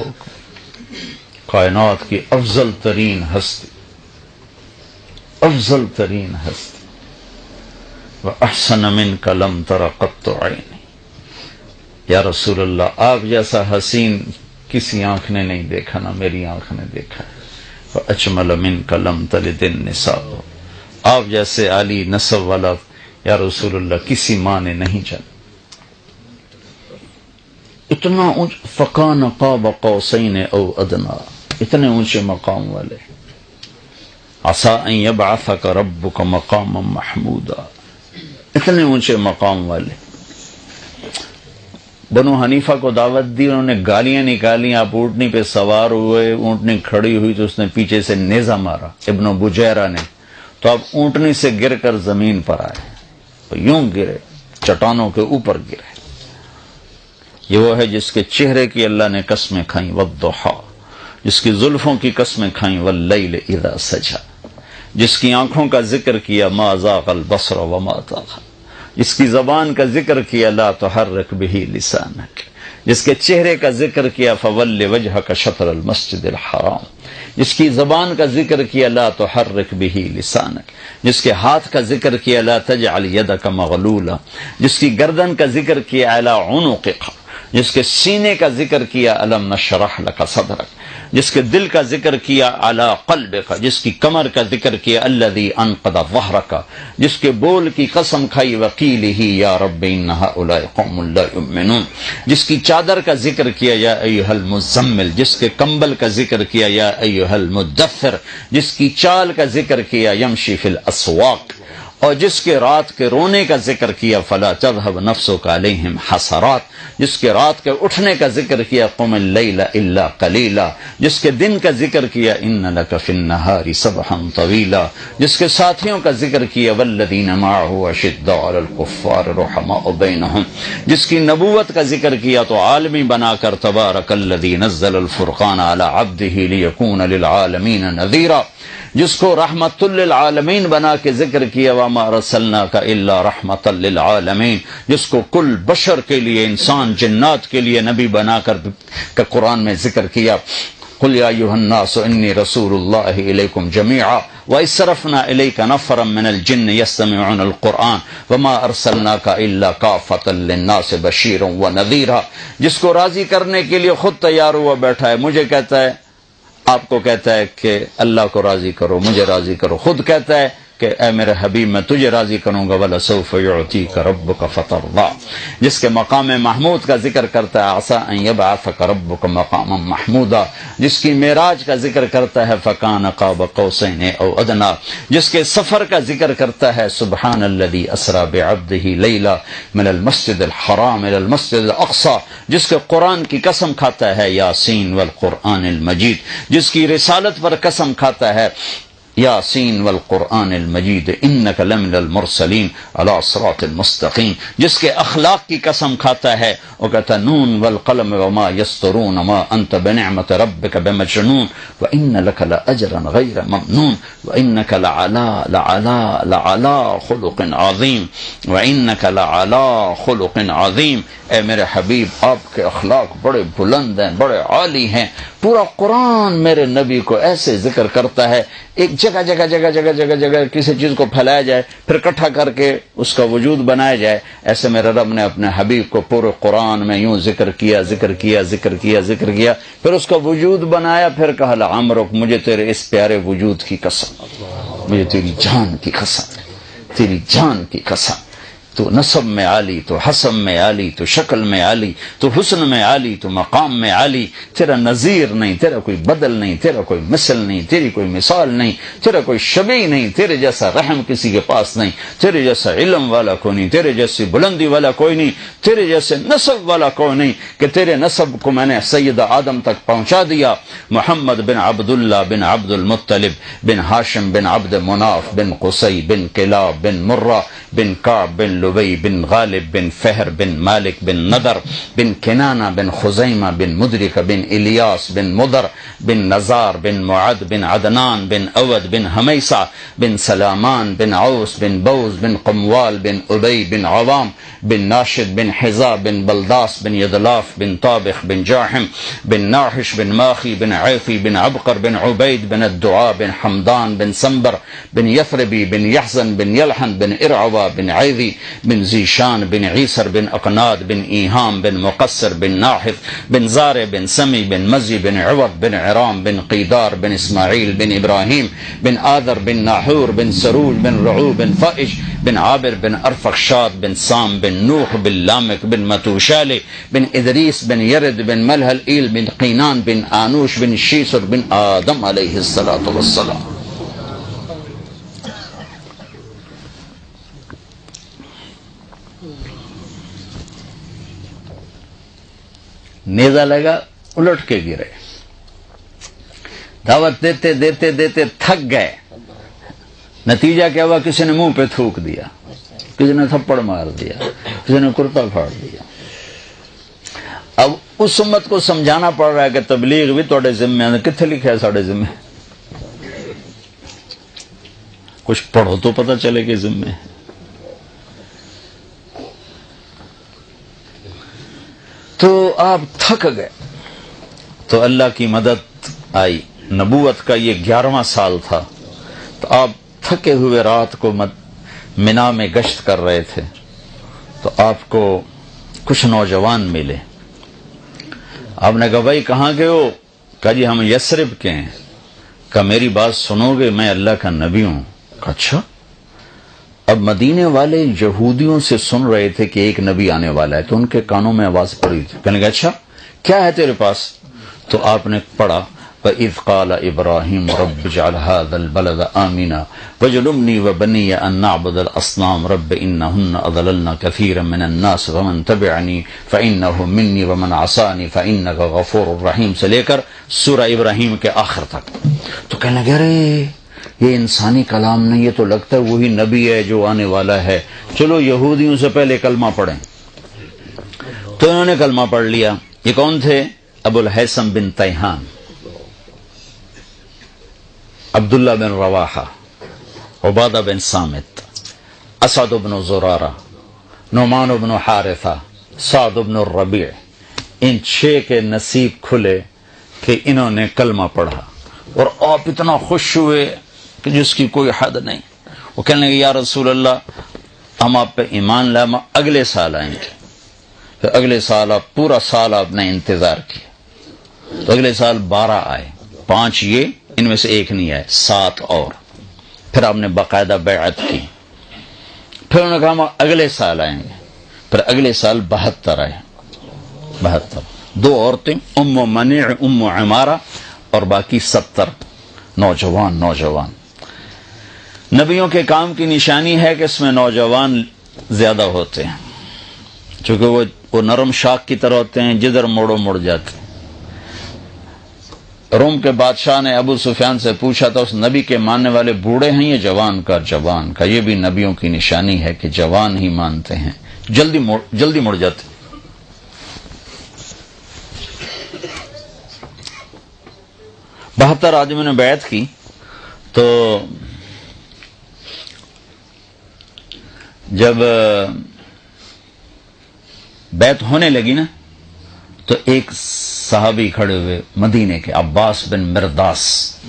کائنات کی افضل ترین ہستی، افضل ترین ہستی. وَأَحْسَنَ مِنْكَ لَمْ تَرَ قَطُّ عَيْنِي. یا رسول اللہ آپ جیسا حسین کسی آنکھ نے نہیں دیکھا، نہ میری آنکھ نے دیکھا. وَأَجْمَلَ مِنْكَ لَمْ تَلِدِ النِّسَاءُ. آپ جیسے عالی نسب والا یا رسول اللہ کسی ماں نے نہیں جانا. اتنا فکان قاب قوسین او ادنا، اتنے اونچے مقام والے. عسى ان يبعثك ربك مقاما محمودا، اتنے اونچے مقام والے. بنو حنیفہ کو دعوت دی، انہوں نے گالیاں نکالی. آپ اونٹنی پہ سوار ہوئے، اونٹنی کھڑی ہوئی تو اس نے پیچھے سے نیزہ مارا ابن بجیرہ نے، تو آپ اونٹنی سے گر کر زمین پر آئے، یوں گرے، چٹانوں کے اوپر گرے. یہ وہ ہے جس کے چہرے کی اللہ نے قسمیں کھائیں، والضحی، جس کی زلفوں کی قسمیں کھائیں، واللیل اذا سجا، جس کی آنکھوں کا ذکر کیا، ما زاغ البصر وما طغى، جس کی زبان کا ذکر کیا، لا تحرک به لسانک، جس کے چہرے کا ذکر کیا، فول وجهک شطر المسجد الحرام، جس کی زبان کا ذکر کیا، لا تحرک به لسانک، جس کے ہاتھ کا ذکر کیا، لا تجعل یدک مغلولا، جس کی گردن کا ذکر کیا، علی عنقک، جس کے سینے کا ذکر کیا، الم نشرح لک صدرک، جس کے دل کا ذکر کیا، علی قلبک، جس کی کمر کا ذکر کیا، الذی انقض ظہرک، جس کے بول کی قسم کھائی، وقیلہ یا رب ان ہؤلاء قوم لا یؤمنون، جس کی چادر کا ذکر کیا، یا ایھا المزمل، جس کے کمبل کا ذکر کیا، یا ایھا المدثر، جس کی چال کا ذکر کیا، یمشی فی الاسواق، اور جس کے رات کے رونے کا ذکر کیا، فلا تذهب نفسک علیہم حسرات، جس کے رات کے اٹھنے کا ذکر کیا، قم اللیل الا قلیلا، جس کے دن کا ذکر کیا، ان لک فی النہار سبحا طویلا، جس کے ساتھیوں کا ذکر کیا، والذین معه اشداء علی الکفار رحماء بینہم، جس کی نبوت کا ذکر کیا تو عالمی بنا کر، تبارک الذی نزل الفرقان علی عبدہ لیکون للعالمین نذیرا، جس کو رحمت للعالمین بنا کے ذکر کیا، وما ارسلناک الا رحمت للعالمین، جس کو کل بشر کے لیے، انسان جنات کے لیے نبی بنا کر قرآن میں ذکر کیا. قل یا ایھا الناس انی رسول اللہ الیکم جمیعا وَإِذْ صَرَفْنَا إِلَيْكَ نَفَرًا مِّنَ الْجِنِّ يَسْتَمِعُونَ الْقُرْآنَ وَمَا أَرْسَلْنَاكَ إِلَّا كَافَّةً لِّلنَّاسِ بَشِيرًا وَنَذِيرًا، جس کو راضی کرنے کے لیے خود تیار ہوا بیٹھا ہے. مجھے کہتا ہے، آپ کو کہتا ہے کہ اللہ کو راضی کرو، مجھے راضی کرو، خود کہتا ہے کہ اے میرے حبیب میں تجھے راضی کروں گا، وَلَسَوْفَ يُعْطِيكَ رَبُّكَ فَتَرْضَىٰ، جس کے مقام محمود کا ذکر کرتا ہے، عَسَىٰ أَن يَبْعَثَكَ رَبُّكَ مَقَامًا مَحْمُودًا، جس کی معراج کا ذکر کرتا ہے، فَكَانَ قَابَ قَوْسَيْنِ أَوْ أَدْنَىٰ، جس کے سفر کا ذکر کرتا ہے، سبحان الذي أسرى بعبده ليلا من المسجد الحرام إلى المسجد الأقصى، جس کے قرآن کی قسم کھاتا ہے، یاسین والقرآن المجید، جس کی رسالت پر قسم کھاتا ہے، یاسین والقرآن المجید انک لمن المرسلین علی صراط المستقیم، جس کے اخلاق کی قسم کھاتا ہے، وہ کہتا ہے، نون والقلم وما یسطرون ما انت بنعمت ربک بمجنون وان لک لاجرا غیر ممنون وانک لعلی خلق عظیم وانک لعلی خلق عظیم. اے میرے حبیب، آپ کے اخلاق بڑے بلند ہیں، بڑے عالی ہیں. پورا قرآن میرے نبی کو ایسے ذکر کرتا ہے، ایک جگہ جگہ جگہ جگہ جگہ جگہ کسی چیز کو پھیلایا جائے، پھر اکٹھا کر کے اس کا وجود بنایا جائے. ایسے میرے رب نے اپنے حبیب کو پورے قرآن میں یوں ذکر کیا ذکر کیا ذکر کیا ذکر کیا، پھر اس کا وجود بنایا، پھر کہا لعمرک، مجھے تیرے اس پیارے وجود کی قسم، مجھے تیری جان کی قسم، تیری جان کی قسم، تو نسب میں عالی، تو حسب میں عالی، تو شکل میں عالی، تو حسن میں عالی، تو مقام میں عالی، تیرا نظیر نہیں، تیرا کوئی بدل نہیں، تیرا کوئی مثل نہیں، تیری کوئی مثال نہیں، تیرا کوئی شبیہ نہیں، تیرے جیسا رحم کسی کے پاس نہیں، تیرے جیسا علم والا کوئی نہیں، تیرے جیسی بلندی والا کوئی نہیں، تیرے جیسے نسب والا کوئی نہیں، کہ تیرے نسب کو میں نے سید آدم تک پہنچا دیا. محمد بن عبداللہ بن عبد المطلب بن ہاشم بن عبد مناف بن قصی بن کلاب بن مرہ بن کعب بن لبی بن غالب بن فہر بن مالک بن نضر بن کنانہ بن خزیمہ بن مدرک بن الیاس بن مدر بن نزار بن معد بن عدنان بن اود بن حمیسہ بن سلامان بن عوس بن بوز بن قموال بن ابی بن عوام بن ناشد بن حزا بن بلداس بن یدلاف بن طابخ بن جاحم بن ناحش بن ماخی بن عیفی بن عبقر بن عبید بن الدعاء بن حمدان بن سنبر بن یثربی بن یحزن بن یلحن بن ارعوہ بن عیذی بن ذیشان بن عیسر بن اقناد بن ایہام بن مقصر بن ناحف بن زارع بن سمی بن مزی بن عوض بن عرام بن قیدار بن اسماعیل بن ابراہیم بن آذر بن ناحور بن سروج بن رعو بن فائش بن عابر بن ارفخشاد بن سام بن نوح بن لامک بن متوشال بن ادریس بن یرد بن ملحل ایل بن قینان بن آنوش بن شیسر بن آدم علیہ الصلاۃ والسلام. نیزہ لگا, الٹ کے گرے, دعوت دیتے دیتے دیتے تھک گئے. نتیجہ کیا ہوا؟ کسی نے منہ پہ تھوک دیا, کسی نے تھپڑ مار دیا, کسی نے کرتا پھاڑ دیا. اب اس امت کو سمجھانا پڑ رہا ہے کہ تبلیغ بھی توڑے ذمے ہے. کتنے لکھا ہے ساڑھے ذمے؟ کچھ پڑھو تو پتہ چلے کہ ذمے ہے. تو آپ تھک گئے تو اللہ کی مدد آئی. نبوت کا یہ 11واں سال تھا. تو آپ تھکے ہوئے رات کو منا میں گشت کر رہے تھے تو آپ کو کچھ نوجوان ملے. آپ نے کہا بھائی کہاں گئے ہو؟ کہا جی ہم یثرب کے ہیں. کہا میری بات سنو گے؟ میں اللہ کا نبی ہوں. کہا اچھا. اب مدینے والے یہودیوں سے سن رہے تھے کہ ایک نبی آنے والا ہے تو ان کے کانوں میں آواز پڑی تھی. کہنے لگا اچھا کیا ہے تیرے پاس؟ تو آپ نے پڑھا وَإِذْ قَالَ إِبْرَاهِيمُ رَبِّ اجْعَلْ هَذَا الْبَلَدَ آمِنًا وَاجْنُبْنِي وَبَنِيَّ أَن نَّعْبُدَ الْأَصْنَامَ رَبِّ إِنَّهُنَّ أَضْلَلْنَ كَثِيرًا مِّنَ النَّاسِ وَمَن تَبِعَنِي فَإِنَّهُ مِنِّي وَمَنْ عَصَانِي فَإِنَّكَ غَفُورٌ رَحِيمٌ سے لے کر سورہ ابراہیم کے آخر تک. تو کہنے لگے ارے یہ انسانی کلام نہیں, یہ تو لگتا ہے وہی نبی ہے جو آنے والا ہے. چلو یہودیوں سے پہلے کلمہ پڑھیں. تو انہوں نے کلمہ پڑھ لیا. یہ کون تھے؟ ابو الحیثم بن تیہان, عبداللہ بن رواحہ, عبادہ بن سامت, اسعد بن زرارہ, نعمان بن حارثہ, سعد بن الربیع. ان 6 کے نصیب کھلے کہ انہوں نے کلمہ پڑھا اور آپ اتنا خوش ہوئے کہ جس کی کوئی حد نہیں. وہ کہنے لگے یا رسول اللہ ہم آپ پہ ایمان لائے, ہم اگلے سال آئیں گے. پھر اگلے سال آپ پورا سال آپ نے انتظار کیا. تو اگلے سال 12 آئے, 5 یہ, ان میں سے ایک نہیں آئے, 7 اور. پھر آپ نے باقاعدہ بیعت کی. پھر انہوں نے کہا ہم اگلے سال آئیں گے. پھر اگلے سال 72 آئے, 72. 2 عورتیں, ام منیع, ام عمارہ, اور باقی 70 نوجوان. نبیوں کے کام کی نشانی ہے کہ اس میں نوجوان زیادہ ہوتے ہیں, چونکہ وہ نرم شاخ کی طرح ہوتے ہیں, جدھر موڑو مڑ جاتے ہیں. روم کے بادشاہ نے ابو سفیان سے پوچھا تھا اس نبی کے ماننے والے بوڑھے ہیں یا جوان کا؟ یہ بھی نبیوں کی نشانی ہے کہ جوان ہی مانتے ہیں, جلدی مڑ جاتے ہیں. بہتر آدمیوں نے بیعت کی. تو جب بیعت ہونے لگی نا تو ایک صحابی کھڑے ہوئے مدینے کے, عباس بن مرداس,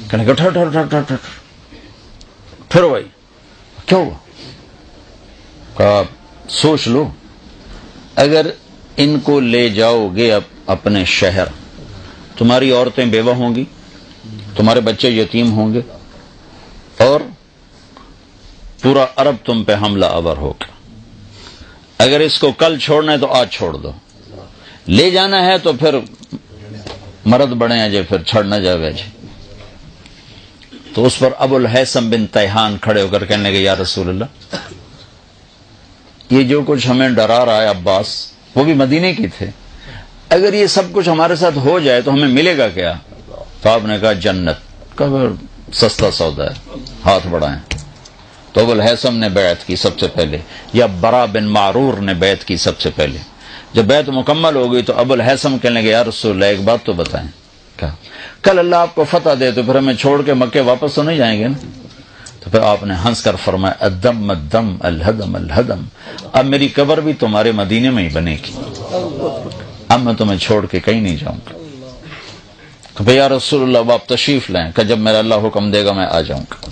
کہنے کہ ٹھہر پھر بھائی کیا ہوا؟ کہا سوچ لو, اگر ان کو لے جاؤ گے اپنے شہر, تمہاری عورتیں بیوہ ہوں گی, تمہارے بچے یتیم ہوں گے, اور پورا عرب تم پہ حملہ آور ہوگا. اگر اس کو کل چھوڑنا ہے تو آج چھوڑ دو, لے جانا ہے تو پھر مرد بڑے ہیں جی, پھر چھڑ نہ جاوے جی. تو اس پر ابو الحیثم بن تیہان کھڑے ہو کر کہنے لگے یا رسول اللہ یہ جو کچھ ہمیں ڈرا رہا ہے عباس, وہ بھی مدینے کی تھے, اگر یہ سب کچھ ہمارے ساتھ ہو جائے تو ہمیں ملے گا کیا؟ تو آپ نے کہا جنت. کہا سستا سودا ہے, ہاتھ بڑھائیں. تو ابو الحیثم نے بیعت کی سب سے پہلے, یا برا بن معرور نے بیعت کی سب سے پہلے. جب بیعت مکمل ہو گئی تو ابو الحیثم کہنے لگے یا رسول اللہ ایک بات تو بتائیں, کہا کل اللہ آپ کو فتح دے تو پھر ہمیں چھوڑ کے مکے واپس تو نہیں جائیں گے نا؟ تو پھر آپ نے ہنس کر فرمایا الدم الدم الہدم الہدم, اب میری قبر بھی تمہارے مدینے میں ہی بنے گی, اب میں تمہیں چھوڑ کے کہیں نہیں جاؤں گا. تو بھئی یا رسول اللہ آپ تشریف لائیں, کہ جب میرا اللہ حکم دے گا میں آ جاؤں گا.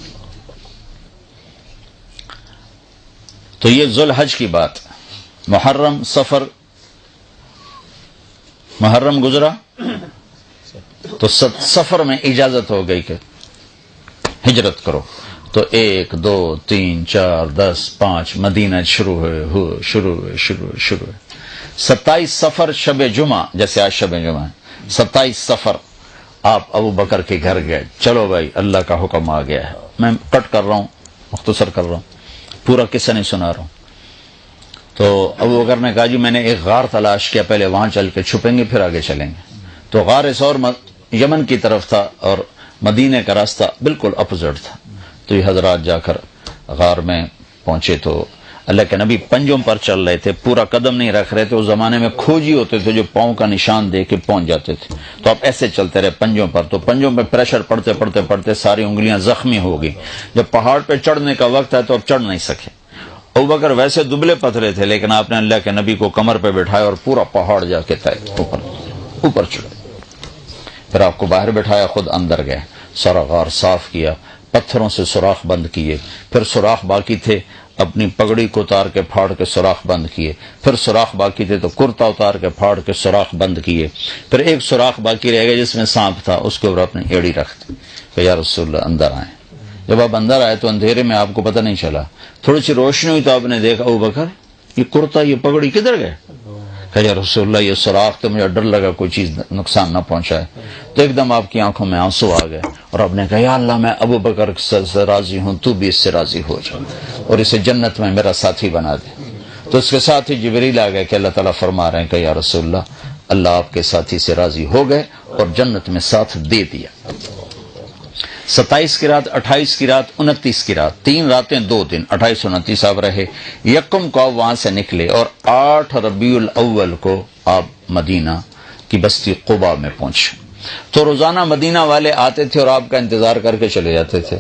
تو یہ ذوالحج کی بات. محرم سفر، محرم گزرا تو سفر میں اجازت ہو گئی کہ ہجرت کرو. تو 1 2 3 4 10 5 مدینہ شروع ہوئے. 27 سفر شب جمعہ، جیسے آج شب جمعہ ہے، 27 سفر آپ ابو بکر کے گھر گئے. چلو بھائی اللہ کا حکم آ گیا ہے. میں کٹ کر رہا ہوں، مختصر کر رہا ہوں، پورا قصہ نہیں سنا رہا ہوں. تو ابو بکر نے کہا جی میں نے ایک غار تلاش کیا، پہلے وہاں چل کے چھپیں گے پھر آگے چلیں گے. تو غار سور یمن کی طرف تھا اور مدینے کا راستہ بالکل اپوزٹ تھا. تو یہ حضرات جا کر غار میں پہنچے تو اللہ کے نبی پنجوں پر چل رہے تھے، پورا قدم نہیں رکھ رہے تھے. اس زمانے میں کھوجی ہوتے تھے جو پاؤں کا نشان دے کے پہنچ جاتے تھے. تو آپ ایسے چلتے رہے پنجوں پر. تو پنجوں پہ پریشر پڑتے ساری انگلیاں زخمی ہو گئی. جب پہاڑ پہ چڑھنے کا وقت ہے تو اب چڑھ نہیں سکے. ابوبکر ویسے دبلے پتلے تھے لیکن آپ نے اللہ کے نبی کو کمر پہ بٹھایا اور پورا پہاڑ جا کے اوپر چڑھے. پھر آپ کو باہر بٹھایا، خود اندر گئے، سارا غار صاف کیا، پتھروں سے سوراخ بند کیے. پھر سوراخ باقی تھے، اپنی پگڑی کو اتار کے پھاڑ کے سوراخ بند کیے. پھر سوراخ باقی تھے تو کرتا اتار کے پھاڑ کے سوراخ بند کیے. پھر ایک سوراخ باقی رہ گیا جس میں سانپ تھا، اس کے اوپر اپنی ایڑی رکھ دی کہ یا رسول اللہ اندر آئیں. جب آپ اندر آئے تو اندھیرے میں آپ کو پتہ نہیں چلا، تھوڑی سی روشنی ہوئی تو آپ نے دیکھا ابوبکر یہ کرتا یہ پگڑی کدھر گئے؟ کہ یا رسول اللہ یہ سوراخ تو مجھے ڈر لگا کوئی چیز نقصان نہ پہنچائے. تو ایک دم آپ کی آنکھوں میں آنسو آ گئے اور آپ نے کہا یا اللہ میں ابوبکر سے راضی ہوں، تو بھی اس سے راضی ہو جا اور اسے جنت میں میرا ساتھی بنا دے. تو اس کے ساتھ ہی جبریل آ گئے کہ اللہ تعالیٰ فرما رہے ہیں کہ یا رسول اللہ آپ کے ساتھی سے راضی ہو گئے اور جنت میں ساتھ دے دیا. 27 کی رات، 28 کی رات، 29 کی رات، 3 راتیں 2 دن، 28 29 آپ رہے. یکم کو آپ وہاں سے نکلے اور 8 ربیع الاول کو آپ مدینہ کی بستی قباء میں پہنچے. تو روزانہ مدینہ والے آتے تھے اور آپ کا انتظار کر کے چلے جاتے تھے.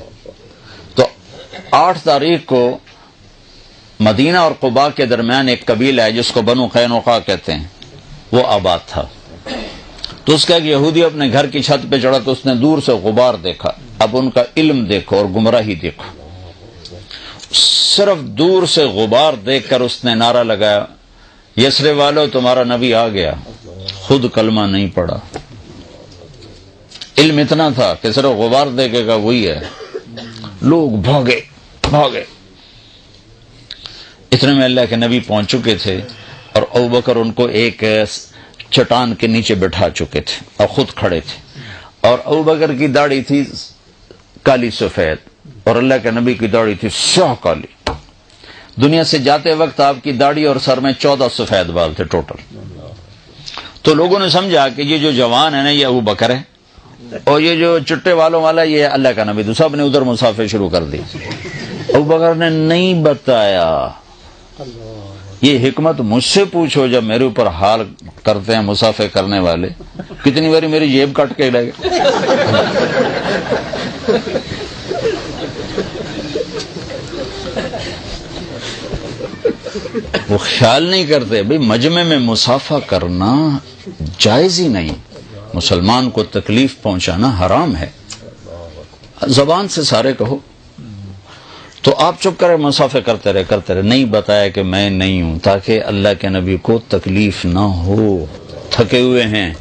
تو 8 تاریخ کو مدینہ اور قباء کے درمیان ایک قبیلہ ہے جس کو بنو قینقاع کہتے ہیں، وہ آباد تھا. تو اس کا ایک یہودی اپنے گھر کی چھت پہ چڑھا تو اس نے دور سے غبار دیکھا. اب ان کا علم دیکھو اور گمراہی دیکھو. صرف دور سے غبار دیکھ کر اس نے نعرہ لگایا یثرب والو تمہارا نبی آ گیا. خود کلمہ نہیں پڑا، علم اتنا تھا کہ صرف غبار دیکھے گا وہی ہے. لوگ بھاگے. اتنے میں اللہ کے نبی پہنچ چکے تھے اور ابوبکر ان کو ایک چٹان کے نیچے بٹھا چکے تھے اور خود کھڑے تھے. اور ابوبکر کی داڑھی تھی کالی سفید اور اللہ کے نبی کی داڑھی تھی سیاہ کالی. دنیا سے جاتے وقت آپ کی داڑھی اور سر میں 14 سفید بال تھے ٹوٹل. تو لوگوں نے سمجھا کہ یہ جو جوان ہے نا یہ ابوبکر ہے اور یہ جو چٹے والوں والا یہ اللہ کا نبی. تو سب نے ادھر مسافر شروع کر دی. ابوبکر نے نہیں بتایا. یہ حکمت مجھ سے پوچھو جب میرے اوپر حال کرتے ہیں مسافر کرنے والے. کتنی باری میری جیب کٹ کے لے گئے. وہ خیال نہیں کرتے بھئی مجمع میں مسافہ کرنا جائز ہی نہیں. مسلمان کو تکلیف پہنچانا حرام ہے. زبان سے سارے کہو. تو آپ چپ کرے مسافر کرتے رہے. نہیں بتایا کہ میں نہیں ہوں تاکہ اللہ کے نبی کو تکلیف نہ ہو. تھکے ہوئے ہیں.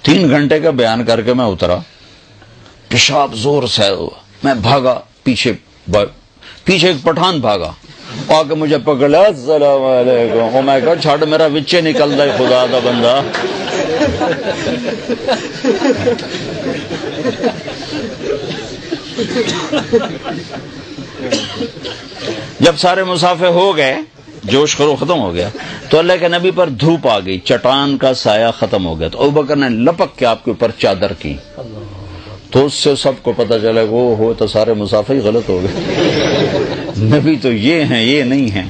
3 گھنٹے کا بیان کر کے میں اترا. پیشاب زور سے ہوا. میں بھاگا پیچھے ایک پٹھان بھاگا آ کے مجھے پکڑا. السلام علیکم. میں کہا چھاڑ میرا وچے نکل رہا ہے خدا دا بندہ. جب سارے مسافر ہو گئے جوش خرو ختم ہو گیا تو اللہ کے نبی پر دھوپ آ گئی. چٹان کا سایہ ختم ہو گیا. تو ابوبکر نے لپک کے آپ کے اوپر چادر کی. تو اس سے سب کو پتہ چلا کہ وہ ہو تو سارے مسافر ہی غلط ہو گئے. نبی تو یہ ہیں یہ نہیں ہیں.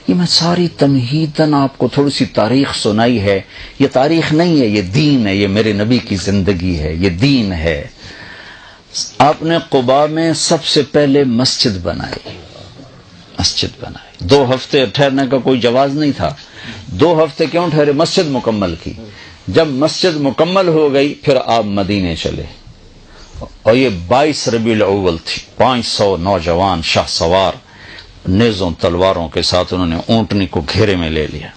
یہ میں ساری تمہیداً آپ کو تھوڑی سی تاریخ سنائی ہے. یہ تاریخ نہیں ہے، یہ دین ہے. یہ میرے نبی کی زندگی ہے، یہ دین ہے. آپ نے قباء میں سب سے پہلے مسجد بنائی. 2 ہفتے ٹھہرنے کا کوئی جواز نہیں تھا. 2 ہفتے کیوں ٹھہرے؟ مسجد مکمل کی. جب مسجد مکمل ہو گئی پھر آپ مدینے چلے اور یہ 22 ربیع الاول تھی. 500 نوجوان شاہ سوار نیزوں تلواروں کے ساتھ انہوں نے اونٹنی کو گھیرے میں لے لیا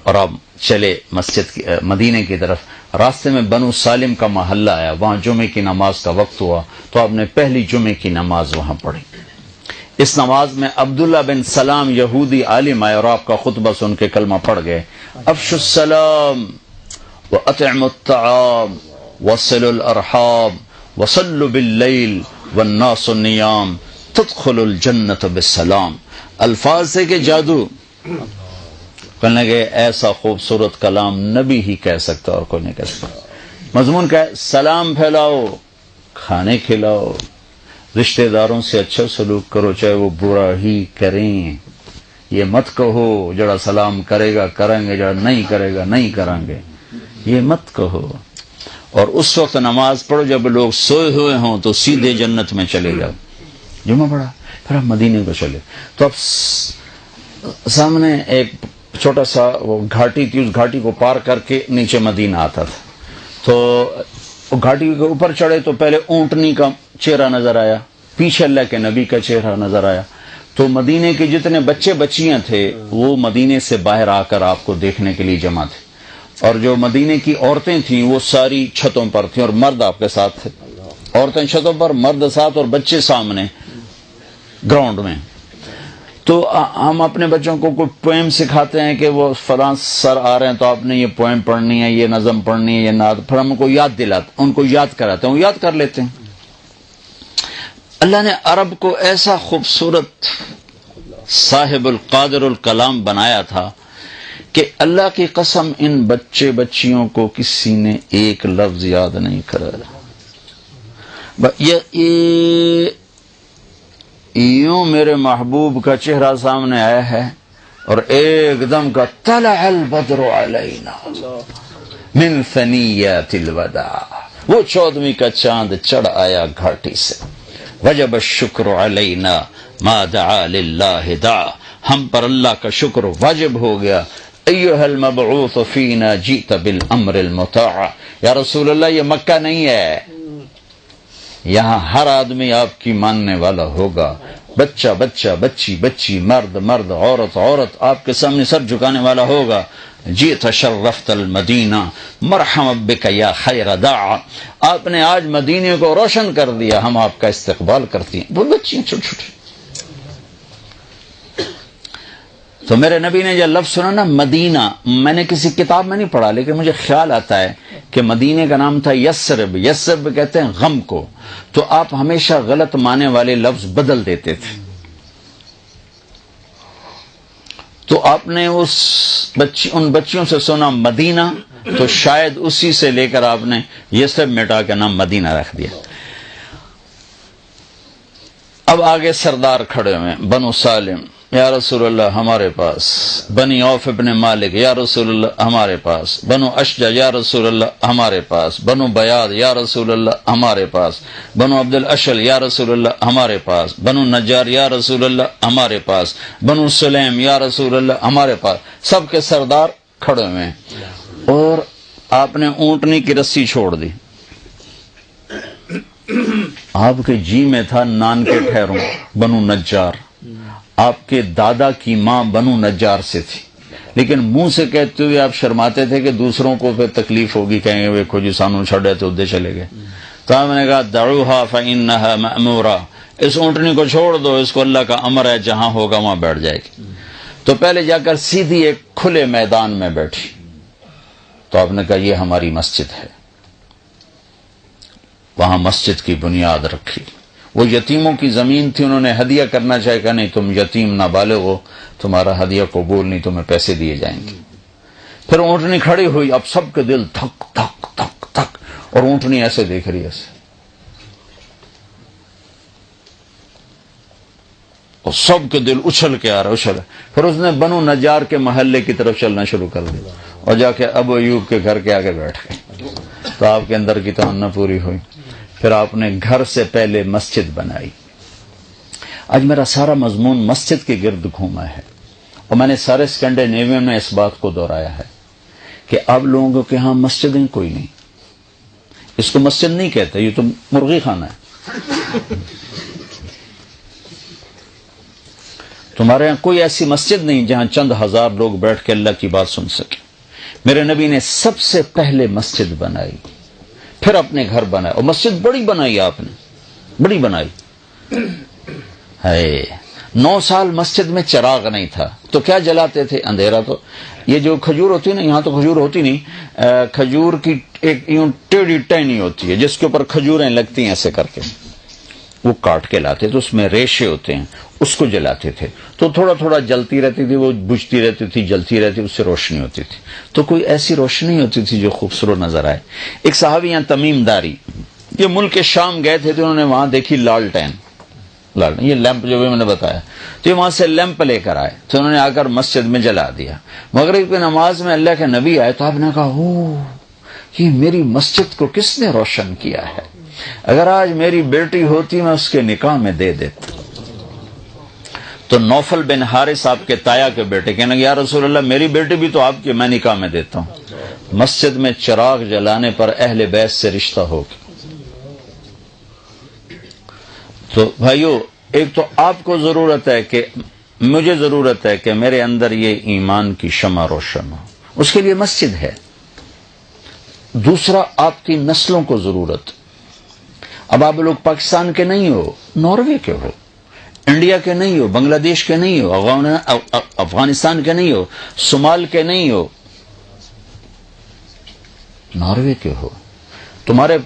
اور اب چلے مسجد کی مدینے کی طرف. راستے میں بنو سالم کا محلہ آیا, وہاں جمعے کی نماز کا وقت ہوا تو آپ نے پہلی جمعے کی نماز وہاں پڑھی. اس نماز میں عبداللہ بن سلام یہودی عالم آئے اور آپ کا خطبہ سن کے کلمہ پڑھ گئے. افشوا السلام واطعموا الطعام وصلوا الارحام وصلوا باللیل والناس نیام تدخلوا الجنت بالسلام. الفاظ سے کہ جادو. کہنے لگے ایسا خوبصورت کلام نبی ہی کہہ سکتا اور کوئی نہیں کہہ سکتا. مضمون کا ہے سلام پھیلاؤ, کھانے کھلاؤ, رشتہ داروں سے اچھا سلوک کرو چاہے وہ برا ہی کریں. یہ مت کہو جڑا سلام کرے گا کریں گے, جڑا نہیں کرے گا نہیں کریں گے, یہ مت کہو. اور اس وقت نماز پڑھو جب لوگ سوئے ہوئے ہوں تو سیدھے جنت میں چلے جاؤ. جمعہ پڑھا پھر آپ مدینے کو چلے تو اب سامنے ایک چھوٹا سا وہ گھاٹی تھی, اس گھاٹی کو پار کر کے نیچے مدینہ آتا تھا. تو گھاٹی کے اوپر چڑھے تو پہلے اونٹنی کا چہرہ نظر آیا, پیچھے اللہ کے نبی کا چہرہ نظر آیا. تو مدینے کے جتنے بچے بچیاں تھے وہ مدینے سے باہر آ کر آپ کو دیکھنے کے لیے جمع تھے, اور جو مدینے کی عورتیں تھیں وہ ساری چھتوں پر تھیں اور مرد آپ کے ساتھ تھے. عورتیں چھتوں پر, مرد ساتھ, اور بچے سامنے گراؤنڈ میں. تو ہم اپنے بچوں کو کوئی پوئم سکھاتے ہیں کہ وہ فلاں سر آ رہے ہیں تو آپ نے یہ پوئم پڑھنی ہے, یہ نظم پڑھنی ہے, یہ نعت, پھر ہم کو یاد دلاتے, ان کو یاد کراتے ہیں, وہ یاد کر لیتے ہیں. اللہ نے عرب کو ایسا خوبصورت صاحب القادر الکلام بنایا تھا کہ اللہ کی قسم ان بچے بچیوں کو کسی نے ایک لفظ یاد نہیں کرایا. یوں میرے محبوب کا چہرہ سامنے آیا ہے اور ایک دم کا طلع البدر علینا من ثنیات الوداع, وہ 14ویں کا چاند چڑھ آیا گھاٹی سے. وجب الشکر علینا ما دعا للہ دعا, ہم پر اللہ کا شکر واجب ہو گیا. ایھا المبعوث فینا جئت بالامر المطاع. یا رسول اللہ یہ مکہ نہیں ہے, یہاں ہر آدمی آپ کی ماننے والا ہوگا. بچہ بچہ, بچی بچی, مرد مرد, عورت عورت آپ کے سامنے سر جھکانے والا ہوگا. جئت شرفت المدینہ مرحبا بک یا خیر داع. آپ نے آج مدینے کو روشن کر دیا, ہم آپ کا استقبال کرتی ہیں. وہ بچی چھوٹی چھوٹی. تو میرے نبی نے جو لفظ سنا نا مدینہ, میں نے کسی کتاب میں نہیں پڑھا لیکن مجھے خیال آتا ہے کہ مدینے کا نام تھا یثرب. یثرب کہتے ہیں غم کو. تو آپ ہمیشہ غلط معنی والے لفظ بدل دیتے تھے. تو آپ نے ان بچیوں سے سنا مدینہ, تو شاید اسی سے لے کر آپ نے یثرب مٹا کے نام مدینہ رکھ دیا. اب آگے سردار کھڑے ہوئے, بنو سالم یا رسول اللہ ہمارے پاس, بنی عوف ابن مالک یا رسول اللہ ہمارے پاس, بنو اشجع یا رسول اللہ ہمارے پاس, بنو بیاض یا رسول اللہ ہمارے پاس, بنو عبد الاشل یا رسول اللہ ہمارے پاس, بنو نجار یا رسول اللہ ہمارے پاس, بنو سلیم یا رسول اللہ ہمارے پاس. سب کے سردار کھڑے ہوئے ہیں اور آپ نے اونٹنی کی رسی چھوڑ دی. آپ کے جی میں تھا نان کے ٹھہروں بنو نجار, آپ کے دادا کی ماں بنو نجار سے تھی, لیکن منہ سے کہتے ہوئے آپ شرماتے تھے کہ دوسروں کو پھر تکلیف ہوگی, کہیں گے ویکھو جی سانو چھڑے تو ادھر چلے گئے. تو ہم نے کہا دعوها فإنها مأمورہ, اس اونٹنی کو چھوڑ دو, اس کو اللہ کا امر ہے, جہاں ہوگا وہاں بیٹھ جائے گی. تو پہلے جا کر سیدھی ایک کھلے میدان میں بیٹھی. تو آپ نے کہا یہ ہماری مسجد ہے. وہاں مسجد کی بنیاد رکھی. وہ یتیموں کی زمین تھی, انہوں نے ہدیہ کرنا چاہے کہ نہیں تم یتیم نابالغ ہو, تمہارا ہدیہ قبول نہیں, تمہیں پیسے دیے جائیں گے. پھر اونٹنی کھڑی ہوئی, اب سب کے دل دھک دھک دھک دھک, اور اونٹنی ایسے دیکھ رہی ہے ایسے, اور سب کے دل اچھل کے آ رہا اچھل. پھر اس نے بنو نجار کے محلے کی طرف چلنا شروع کر دیا اور جا کے ابو ایوب کے گھر کے آگے بیٹھ گئے. تو آپ کے اندر کی تمنا پوری ہوئی. پھر آپ نے گھر سے پہلے مسجد بنائی. آج میرا سارا مضمون مسجد کے گرد گھوما ہے, اور میں نے سارے اسکینڈینیویم میں اس بات کو دہرایا ہے کہ اب لوگوں کے ہاں مسجدیں کوئی نہیں. اس کو مسجد نہیں کہتے، یہ تو مرغی خانہ ہے۔ تمہارے یہاں کوئی ایسی مسجد نہیں جہاں چند ہزار لوگ بیٹھ کے اللہ کی بات سن سکے۔ میرے نبی نے سب سے پہلے مسجد بنائی، پھر اپنے گھر بنایا، اور مسجد بڑی بنائی آپ نے، بڑی بنائی ہے۔ 9 سال مسجد میں چراغ نہیں تھا تو کیا جلاتے تھے؟ اندھیرا۔ تو یہ جو کھجور ہوتی ہے نا، یہاں تو کھجور ہوتی نہیں، کھجور کی ایک یوں ٹیڑھی ٹہنی ہوتی ہے جس کے اوپر کھجوریں لگتی ہیں ایسے کر کے، وہ کاٹ کے لاتے تو اس میں ریشے ہوتے ہیں، اس کو جلاتے تھے تو تھوڑا تھوڑا جلتی رہتی تھی، وہ بجھتی رہتی تھی، جلتی رہتی، اس سے روشنی ہوتی تھی۔ تو کوئی ایسی روشنی ہوتی تھی جو خوبصورت نظر آئے۔ ایک صحابی ہیں تمیم داری، یہ ملک شام گئے تھے تو انہوں نے وہاں دیکھی لالٹین، یہ لیمپ جو بھی میں نے بتایا، تو یہ وہاں سے لیمپ لے کر آئے تو انہوں نے آ کر مسجد میں جلا دیا۔ مغرب کی نماز میں اللہ کے نبی آئے تو آپ نے کہا، او یہ میری مسجد کو کس نے روشن کیا ہے؟ اگر آج میری بیٹی ہوتی میں اس کے نکاح میں دے دیتا۔ تو نوفل بن حارث آپ کے تایا کے بیٹے کہنے لگے، یا رسول اللہ میری بیٹی بھی تو آپ کی، میں نکاح میں دیتا ہوں۔ مسجد میں چراغ جلانے پر اہل بیت سے رشتہ ہوگا۔ تو بھائیو، ایک تو آپ کو ضرورت ہے کہ مجھے ضرورت ہے کہ میرے اندر یہ ایمان کی شمع روشن ہو، اس کے لیے مسجد ہے۔ دوسرا، آپ کی نسلوں کو ضرورت۔ اب آپ لوگ پاکستان کے نہیں ہو، ناروے کے ہو، انڈیا کے نہیں ہو، بنگلہ دیش کے نہیں ہو، افغانستان کے نہیں ہو، صومال کے نہیں ہو، ناروے کے ہو۔ تمہارے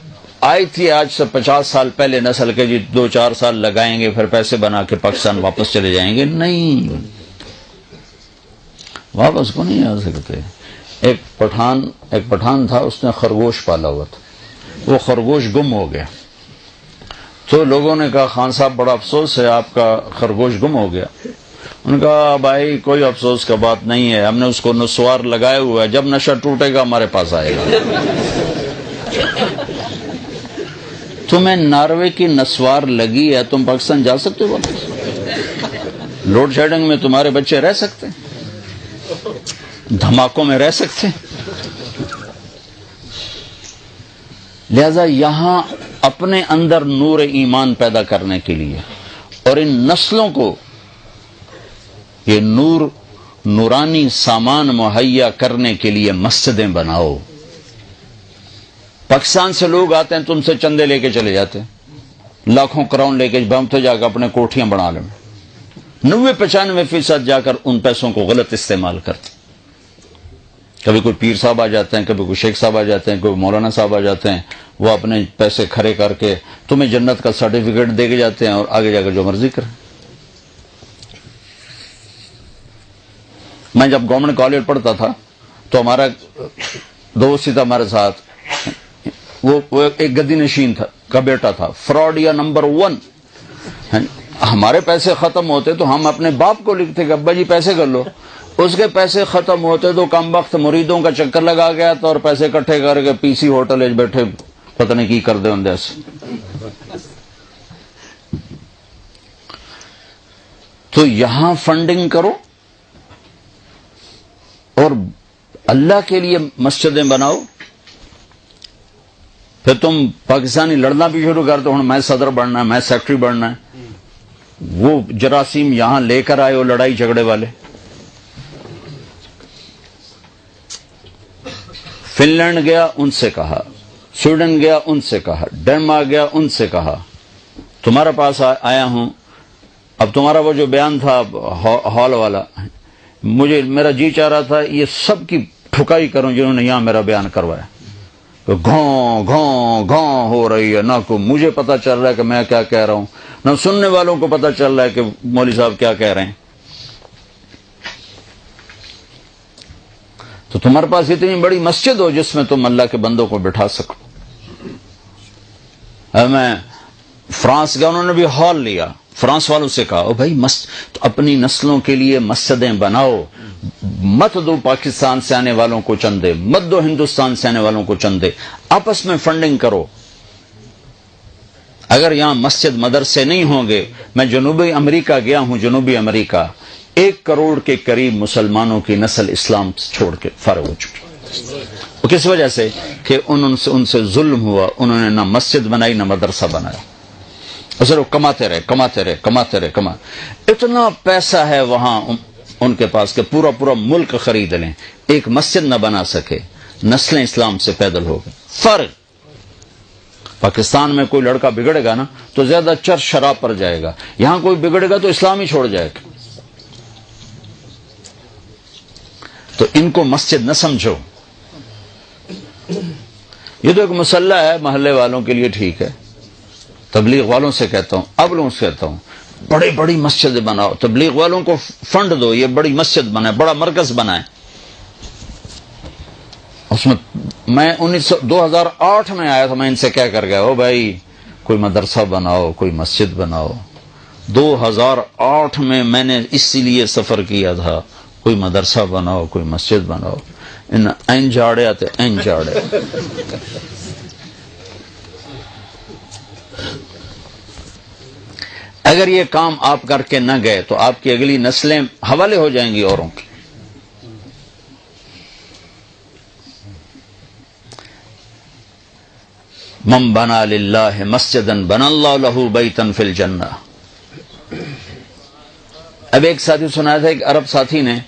آئی تھی آج سے 50 سال پہلے نسل کے، جی 2-4 سال لگائیں گے پھر پیسے بنا کے پاکستان واپس چلے جائیں گے، نہیں، واپس کو نہیں آ سکتے۔ ایک پٹھان تھا، اس نے خرگوش پالا ہوا تھا، وہ خرگوش گم ہو گیا تو لوگوں نے کہا، خان صاحب بڑا افسوس ہے آپ کا خرگوش گم ہو گیا۔ ان کا بھائی کوئی افسوس کا بات نہیں ہے، ہم نے اس کو نسوار لگائے ہوا ہے، جب نشہ ٹوٹے گا ہمارے پاس آئے گا۔ تمہیں ناروے کی نسوار لگی ہے، تم پاکستان جا سکتے ہو واپس؟ لوڈ شیڈنگ میں تمہارے بچے رہ سکتے ہیں، دھماکوں میں رہ سکتے ہیں۔ لہذا یہاں اپنے اندر نور ایمان پیدا کرنے کے لیے اور ان نسلوں کو یہ نورانی سامان مہیا کرنے کے لیے مسجدیں بناؤ۔ پاکستان سے لوگ آتے ہیں، تم سے چندے لے کے چلے جاتے ہیں، لاکھوں کروڑ لے کے، ہم تو جا کر اپنے کوٹھیاں بنا لیں، 90-95% جا کر ان پیسوں کو غلط استعمال کرتے۔ کبھی کوئی پیر صاحب آ جاتے ہیں، کبھی کوئی شیخ صاحب آ جاتے ہیں، کوئی مولانا صاحب آ جاتے ہیں، وہ اپنے پیسے کھڑے کر کے تمہیں جنت کا سرٹیفکیٹ دے کے جاتے ہیں اور آگے جا کر جو مرضی کریں۔ میں جب گورنمنٹ کالج پڑھتا تھا تو ہمارا دوست تھا ہمارے ساتھ، وہ ایک گدی نشین کا بیٹا تھا، فراڈیا نمبر 1۔ ہمارے پیسے ختم ہوتے تو ہم اپنے باپ کو لکھتے کہ ابا جی پیسے کر لو، اس کے پیسے ختم ہوتے تو کم وقت مریدوں کا چکر لگا گیا تو اور پیسے اکٹھے کر کے پی سی ہوٹل بیٹھے پتہ نہیں کی کر دے ہوں سے۔ تو یہاں فنڈنگ کرو اور اللہ کے لیے مسجدیں بناؤ، پھر تم پاکستانی لڑنا بھی شروع کر دو، میں صدر بننا ہے، میں سیکٹری بننا ہے۔ وہ جراثیم یہاں لے کر آئے ہو لڑائی جھگڑے والے۔ فن لینڈ گیا، ان سے کہا، سویڈن گیا، ان سے کہا، ڈنمارک گیا، ان سے کہا، تمہارے پاس آیا ہوں۔ اب تمہارا وہ جو بیان تھا ہال والا، میرا جی چاہ رہا تھا یہ سب کی ٹھکائی کروں جنہوں نے یہاں میرا بیان کروایا۔ گھوں گھوں گھوں ہو رہی ہے، نہ کو مجھے پتا چل رہا ہے کہ میں کیا کہہ رہا ہوں، نہ سننے والوں کو پتا چل رہا ہے کہ مولوی صاحب کیا کہہ رہے ہیں۔ تو تمہارے پاس اتنی بڑی مسجد ہو جس میں تم اللہ کے بندوں کو بٹھا سکو۔ میں فرانس گیا، انہوں نے بھی ہال لیا، فرانس والوں سے کہا او بھائی اپنی نسلوں کے لیے مسجدیں بناؤ، مت دو پاکستان سے آنے والوں کو چندے، مت دو ہندوستان سے آنے والوں کو چندے، آپس میں فنڈنگ کرو۔ اگر یہاں مسجد مدرسے نہیں ہوں گے، میں جنوبی امریکہ گیا ہوں، جنوبی امریکہ 1 کروڑ کے قریب مسلمانوں کی نسل اسلام چھوڑ کے فارغ ہو چکی۔ وہ کس وجہ سے کہ ان سے ظلم ہوا، انہوں نے نہ مسجد بنائی نہ مدرسہ بنایا، صرف کماتے رہے۔ اتنا پیسہ ہے وہاں ان کے پاس کہ پورا ملک خرید لیں، ایک مسجد نہ بنا سکے، نسلیں اسلام سے پیدل ہو گئی۔ فرق پاکستان میں کوئی لڑکا بگڑے گا نا تو زیادہ چرس شراب پر جائے گا، یہاں کوئی بگڑے گا تو اسلام ہی چھوڑ جائے گا۔ تو ان کو مسجد نہ سمجھو، یہ تو ایک مسلح ہے، محلے والوں کے لیے ٹھیک ہے، تبلیغ والوں سے کہتا ہوں، اب لوگوں سے کہتا ہوں بڑی مسجد بناؤ، تبلیغ والوں کو فنڈ دو، یہ بڑی مسجد بنائے، بڑا مرکز بنائے۔ اس میں 2008 میں آیا تھا، میں ان سے کہہ کر گیا، او بھائی کوئی مدرسہ بناؤ، کوئی مسجد بناؤ۔ 2008 میں نے اسی لیے سفر کیا تھا، کوئی مدرسہ بناؤ، کوئی مسجد بناؤ۔ این جاڑے آتے این جاڑے۔ اگر یہ کام آپ کر کے نہ گئے تو آپ کی اگلی نسلیں حوالے ہو جائیں گی اوروں کی۔ من بنا للہ مسجدا بنا اللہ لہ بیتا فی الجنہ۔ اب ایک ساتھی سنایا تھا، ایک عرب ساتھی نے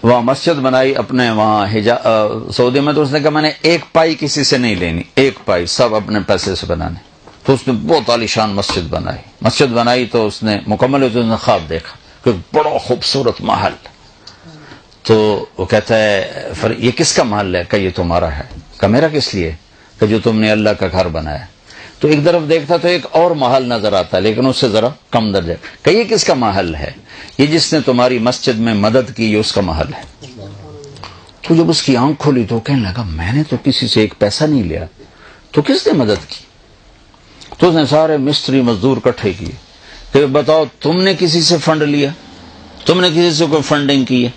وہاں مسجد بنائی اپنے وہاں سعودی میں، تو اس نے کہا میں نے ایک پائی کسی سے نہیں لینی، ایک پائی سب اپنے پیسے سے بنانے۔ تو اس نے بہت عالیشان مسجد بنائی تو اس نے مکمل اس نے خواب دیکھا کہ بڑا خوبصورت محل۔ تو وہ کہتا ہے یہ کس کا محل ہے؟ کہ یہ تمہارا ہے۔ کہ میرا کس لیے؟ کہ جو تم نے اللہ کا گھر بنایا۔ تو ایک طرف دیکھتا تو ایک اور محل نظر آتا ہے لیکن اس سے ذرا کم درجہ، کہ یہ کس کا محل ہے؟ یہ جس نے تمہاری مسجد میں مدد کی، یہ اس کا محل ہے۔ تو جب اس کی آنکھ کھولی تو کہنے لگا میں نے تو کسی سے ایک پیسہ نہیں لیا، تو کس نے مدد کی؟ تو اس نے سارے مستری مزدور کٹھے کیے کہ بتاؤ تم نے کسی سے فنڈ لیا، تم نے کسی سے کوئی فنڈنگ کی ہے؟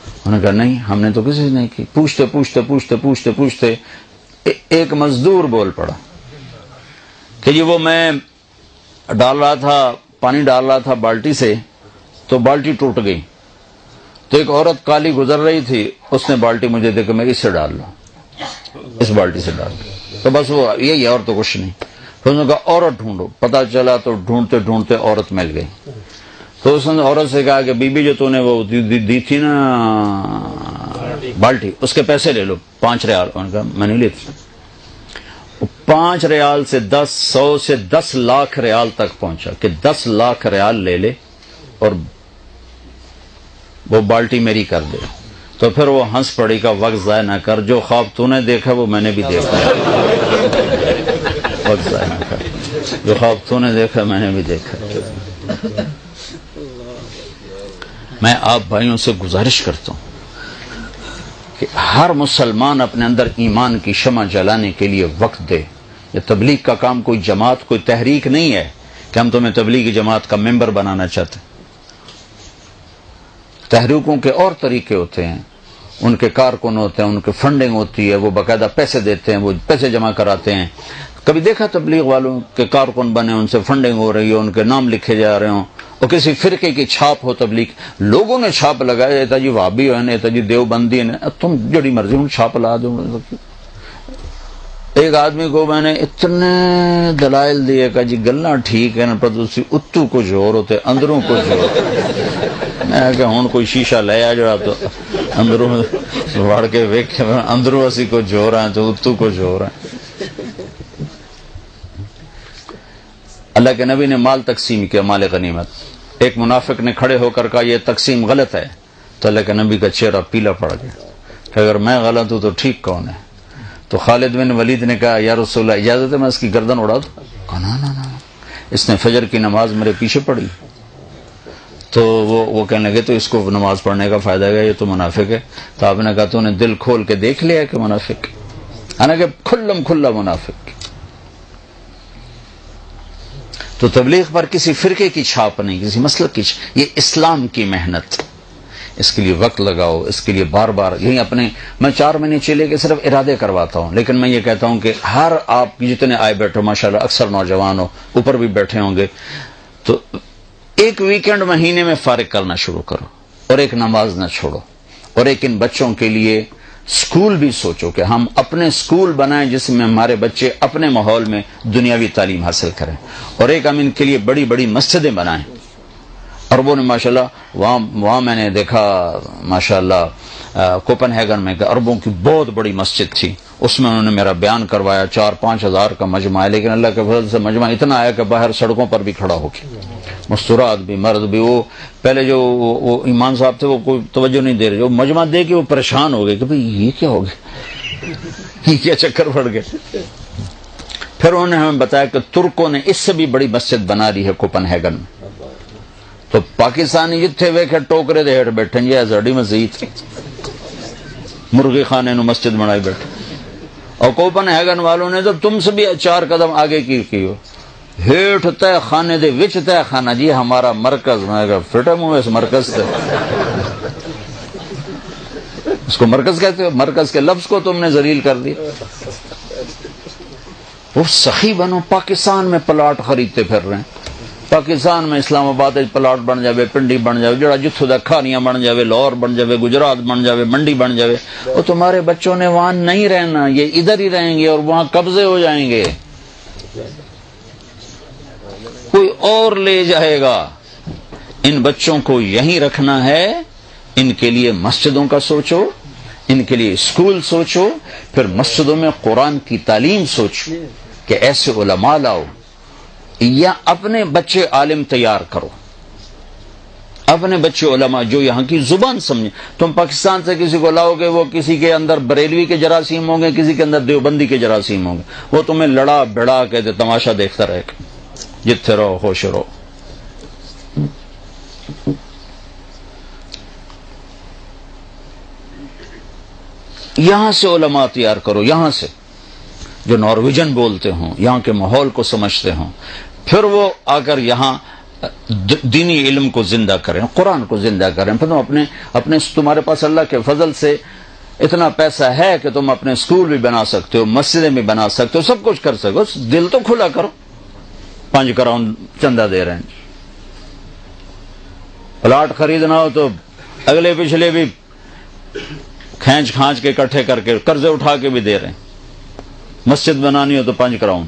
انہوں نے کہا نہیں، ہم نے تو کسی سے نہیں کی۔ پوچھتے ایک مزدور بول پڑا کہ جی وہ میں پانی ڈال رہا تھا بالٹی سے، تو بالٹی ٹوٹ گئی، تو ایک عورت کالی گزر رہی تھی، اس نے بالٹی مجھے دے کے میں اس سے ڈال لوں، اس بالٹی سے ڈال لوں، تو بس وہ یہی، اور تو کچھ نہیں۔ پھر انہوں نے کہا عورت ڈھونڈو، پتا چلا تو ڈھونڈتے عورت مل گئی۔ تو اس نے عورت سے کہا کہ بی بی جو تو نے وہ دی تھی نا بالٹی، اس کے پیسے لے لو، 5 ریال۔ انہوں نے کہا میں نہیں لیتی۔ 5 ریال سے 100 سے 10 لاکھ ریال تک پہنچا کہ 10 لاکھ ریال لے لے اور وہ بالٹی میری کر دے۔ تو پھر وہ ہنس پڑی کا وقت ضائع نہ کر، جو خواب تو نے دیکھا وہ میں نے بھی دیکھا ہے، وقت ضائع نہ کر، جو خواب تو نے دیکھا میں نے بھی دیکھا۔ میں آپ بھائیوں سے گزارش کرتا ہوں کہ ہر مسلمان اپنے اندر ایمان کی شمع جلانے کے لیے وقت دے۔ یہ تبلیغ کا کام کوئی جماعت، کوئی تحریک نہیں ہے کہ ہم تمہیں تبلیغی جماعت کا ممبر بنانا چاہتے ہیں۔ تحریکوں کے اور طریقے ہوتے ہیں، ان کے کارکن ہوتے ہیں، ان کی فنڈنگ ہوتی ہے، وہ باقاعدہ پیسے دیتے ہیں، وہ پیسے جمع کراتے ہیں۔ کبھی دیکھا تبلیغ والوں کے کارکن بنے، ان سے فنڈنگ ہو رہی ہے، ان کے نام لکھے جا رہے ہوں، اور کسی فرقے کی چھاپ ہو تبلیغ، لوگوں نے چھاپ لگایا، ایتا جی وہابی ہے، ایتا جی دیوبندی ہے، تم جڑی مرضی ہوں چھاپ لا دو۔ ایک آدمی کو میں نے اتنے دلائل دیے کہ جی گلنا ٹھیک ہے نا، پر اسی اتو کچھ اور ہوتے، اندروں کچھ اور۔ میں کہ ہوں کوئی شیشہ لے آ جڑا تو اندروں وڑ کے ویک، اندروں اسی کچھ ہو رہا ہے تو اتو کچھ ہو رہا ہے۔ اللہ کے نبی نے مال تقسیم کیا، مال غنیمت۔ ایک منافق نے کھڑے ہو کر کہا یہ تقسیم غلط ہے، تو اللہ کے نبی کا چہرہ پیلا پڑ گیا کہ اگر میں غلط ہوں تو ٹھیک کون ہے؟ تو خالد بن ولید نے کہا یا رسول اللہ اجازت ہے میں اس کی گردن اڑا دوں؟ کہا نا، اس نے فجر کی نماز میرے پیچھے پڑھی۔ تو وہ کہنے لگے تو اس کو نماز پڑھنے کا فائدہ ہے، یہ تو منافق ہے۔ تو آپ نے کہا تو نے دل کھول کے دیکھ لیا کہ منافق، حالانکہ کھلم کھلا منافق۔ تو تبلیغ پر کسی فرقے کی چھاپ نہیں، کسی مسلک کی چھاپ، یہ اسلام کی محنت، اس کے لیے وقت لگاؤ، اس کے لیے بار بار یہی اپنے، میں 4 مہینے چلے کے صرف ارادے کرواتا ہوں، لیکن میں یہ کہتا ہوں کہ ہر آپ جتنے آئے بیٹھو ماشاءاللہ اکثر نوجوان ہو، اوپر بھی بیٹھے ہوں گے، تو ایک ویکنڈ مہینے میں فارغ کرنا شروع کرو، اور ایک نماز نہ چھوڑو، اور ایک ان بچوں کے لیے اسکول بھی سوچو کہ ہم اپنے اسکول بنائیں جس میں ہمارے بچے اپنے ماحول میں دنیاوی تعلیم حاصل کریں، اور ایک ہم ان کے لیے بڑی بڑی مسجدیں بنائیں۔ عربوں نے ماشاءاللہ وہاں میں نے دیکھا ماشاءاللہ کوپن ہیگن میں کہ عربوں کی بہت بڑی مسجد تھی، اس میں انہوں نے میرا بیان کروایا، 4-5 ہزار کا مجمع ہے، لیکن اللہ کے فضل سے مجمع اتنا آیا کہ باہر سڑکوں پر بھی کھڑا ہو کے مستورات بھی مرد بھی، وہ پہلے جو وہ ایمان صاحب تھے وہ کوئی توجہ نہیں دے رہے، جو مجمع دے کے وہ پریشان ہو گئے کہ بھئی یہ کیا ہو گیا، یہ کیا چکر پڑ گئے۔ پھر انہوں نے ہمیں بتایا کہ ترکوں نے اس سے بھی بڑی مسجد بنا لی ہے کوپن ہیگن میں، تو پاکستانی جتھے ویکھے ٹوکرے دے ہیٹھ بیٹھے جی ایزڑی مسجد مرغی خانے نو مسجد بنائی بیٹھے، اور کوپن ہیگن والوں نے تو تم سے بھی 4 قدم آگے کی ہو، ہیٹھ تہ خانے دے وچ تہ خانہ جی ہمارا مرکز، میں کہا فٹم ہوں اس مرکز سے، اس کو مرکز کہتے ہو، مرکز کے لفظ کو تم نے ذلیل کر دیا۔ وہ سخی بنو، پاکستان میں پلاٹ خریدتے پھر رہے ہیں، پاکستان میں اسلام آباد پلاٹ بن جاوے، پنڈی بن جاوے، جڑا جتھوں دا کھانیاں بن جاوے، لاہور بن جاوے، گجرات بن جاوے، منڈی بن جاوے، وہ تمہارے بچوں نے وہاں نہیں رہنا، یہ ادھر ہی رہیں گے اور وہاں قبضے ہو جائیں گے، کوئی اور لے جائے گا۔ ان بچوں کو یہیں رکھنا ہے، ان کے لیے مسجدوں کا سوچو، ان کے لیے اسکول سوچو، پھر مسجدوں میں قرآن کی تعلیم سوچو کہ ایسے علماء لاؤ، یا اپنے بچے عالم تیار کرو، اپنے بچے علماء جو یہاں کی زبان سمجھیں۔ تم پاکستان سے کسی کو لاؤ گے، وہ کسی کے اندر بریلوی کے جراثیم ہوں گے، کسی کے اندر دیوبندی کے جراثیم ہوں گے، وہ تمہیں لڑا بڑا کے تماشا دیکھتا رہے گا، جتھے رہو خوش رہو۔ یہاں سے علماء تیار کرو، یہاں سے جو نارویجن بولتے ہوں، یہاں کے ماحول کو سمجھتے ہوں، پھر وہ آ کر یہاں دینی علم کو زندہ کریں، قرآن کو زندہ کریں۔ پھر تم اپنے تمہارے پاس اللہ کے فضل سے اتنا پیسہ ہے کہ تم اپنے اسکول بھی بنا سکتے ہو، مسجدیں بھی بنا سکتے ہو، سب کچھ کر سکو، دل تو کھلا کرو۔ 5 کروڑ چندہ دے رہے ہیں، پلاٹ خریدنا ہو تو اگلے پچھلے بھی کھینچ کے اکٹھے کر کے قرضے اٹھا کے بھی دے رہے ہیں، مسجد بنانی ہو تو 5 کروڑ،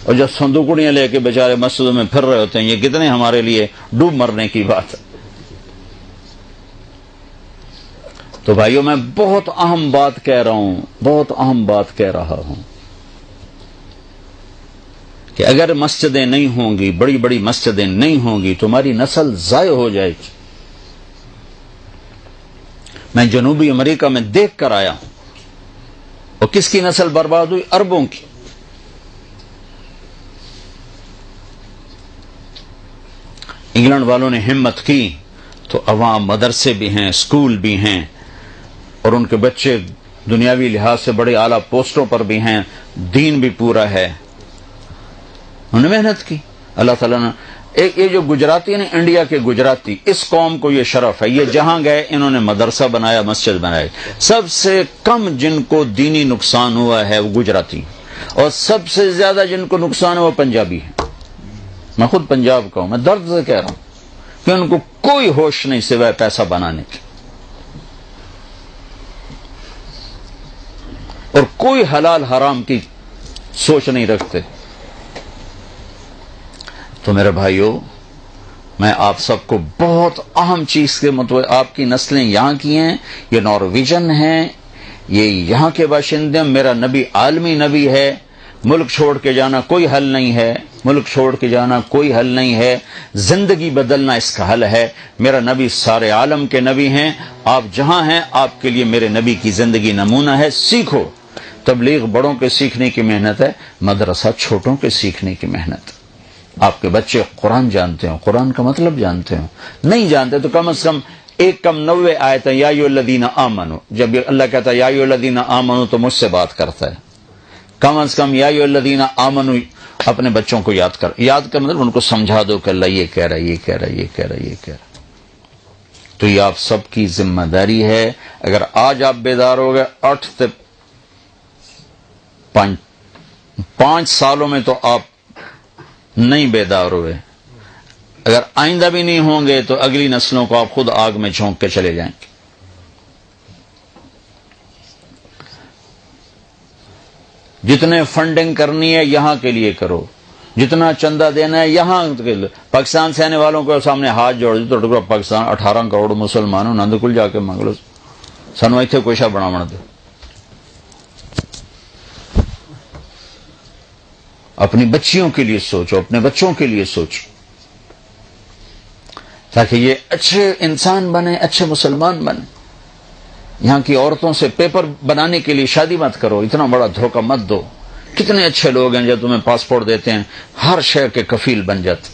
اور جب صندوقڑیاں لے کے بیچارے مسجدوں میں پھر رہے ہوتے ہیں، یہ کتنے ہمارے لیے ڈوب مرنے کی بات ہے۔ تو بھائیوں میں بہت اہم بات کہہ رہا ہوں، بہت اہم بات کہہ رہا ہوں کہ اگر مسجدیں نہیں ہوں گی، بڑی بڑی مسجدیں نہیں ہوں گی، تمہاری نسل ضائع ہو جائے گی۔ میں جنوبی امریکہ میں دیکھ کر آیا ہوں، اور کس کی نسل برباد ہوئی؟ عربوں کی۔ انگلینڈ والوں نے ہمت کی تو عوام مدرسے بھی ہیں، اسکول بھی ہیں، اور ان کے بچے دنیاوی لحاظ سے بڑے اعلیٰ پوسٹوں پر بھی ہیں، دین بھی پورا ہے، انہوں نے محنت کی۔ اللہ تعالیٰ نے یہ جو گجراتی ہیں، انڈیا کے گجراتی، اس قوم کو یہ شرف ہے، یہ جہاں گئے انہوں نے مدرسہ بنایا، مسجد بنائی۔ سب سے کم جن کو دینی نقصان ہوا ہے وہ گجراتی، اور سب سے زیادہ جن کو نقصان ہے وہ پنجابی ہیں۔ میں خود پنجاب کا ہوں، میں درد سے کہہ رہا ہوں کہ ان کو کوئی ہوش نہیں سوائے پیسہ بنانے کی، اور کوئی حلال حرام کی سوچ نہیں رکھتے۔ تو میرے بھائیوں، میں آپ سب کو بہت اہم چیز کے مطابق، آپ کی نسلیں یہاں کی ہیں، یہ نارویجن ہیں، یہ یہاں کے باشندے، میرا نبی عالمی نبی ہے، ملک چھوڑ کے جانا کوئی حل نہیں ہے، ملک چھوڑ کے جانا کوئی حل نہیں ہے، زندگی بدلنا اس کا حل ہے۔ میرا نبی سارے عالم کے نبی ہیں، آپ جہاں ہیں آپ کے لیے میرے نبی کی زندگی نمونہ ہے، سیکھو۔ تبلیغ بڑوں کے سیکھنے کی محنت ہے، مدرسہ چھوٹوں کے سیکھنے کی محنت۔ آپ کے بچے قرآن جانتے ہوں، قرآن کا مطلب جانتے ہوں، نہیں جانتے تو کم از کم 90 آیتیں یا ایھا الذین آمنوا، جب اللہ کہتا ہے یا ایھا الذین آمنوا تو مجھ سے بات کرتا ہے، کم از کم یا ایھا الذین آمنوا اپنے بچوں کو یاد کر مطلب ان کو سمجھا دو کہ اللہ یہ کہہ رہا ہے، یہ کہہ رہا ہے، یہ کہہ رہا ہے، یہ کہہ رہا ہے۔ تو یہ آپ سب کی ذمہ داری ہے۔ اگر آج آپ بیدار ہو گئے 8 سے 5 سالوں میں تو آپ نہیں بیدار ہوئے، اگر آئندہ بھی نہیں ہوں گے تو اگلی نسلوں کو آپ خود آگ میں جھونک کے چلے جائیں گے۔ جتنے فنڈنگ کرنی ہے یہاں کے لیے کرو، جتنا چندہ دینا ہے یہاں کے لیے۔ پاکستان سے آنے والوں کو سامنے ہاتھ جوڑ دی تو پاکستان 18 کروڑ مسلمانوں نند کل جا کے مانگ لو سانو اتنے کوئی شاہ بنا دے۔ اپنی بچیوں کے لیے سوچو، اپنے بچوں کے لیے سوچو، تاکہ یہ اچھے انسان بنے، اچھے مسلمان بنے۔ یہاں کی عورتوں سے پیپر بنانے کے لیے شادی مت کرو، اتنا بڑا دھوکہ مت دو۔ کتنے اچھے لوگ ہیں جو تمہیں پاسپورٹ دیتے ہیں، ہر شے کے کفیل بن جاتے،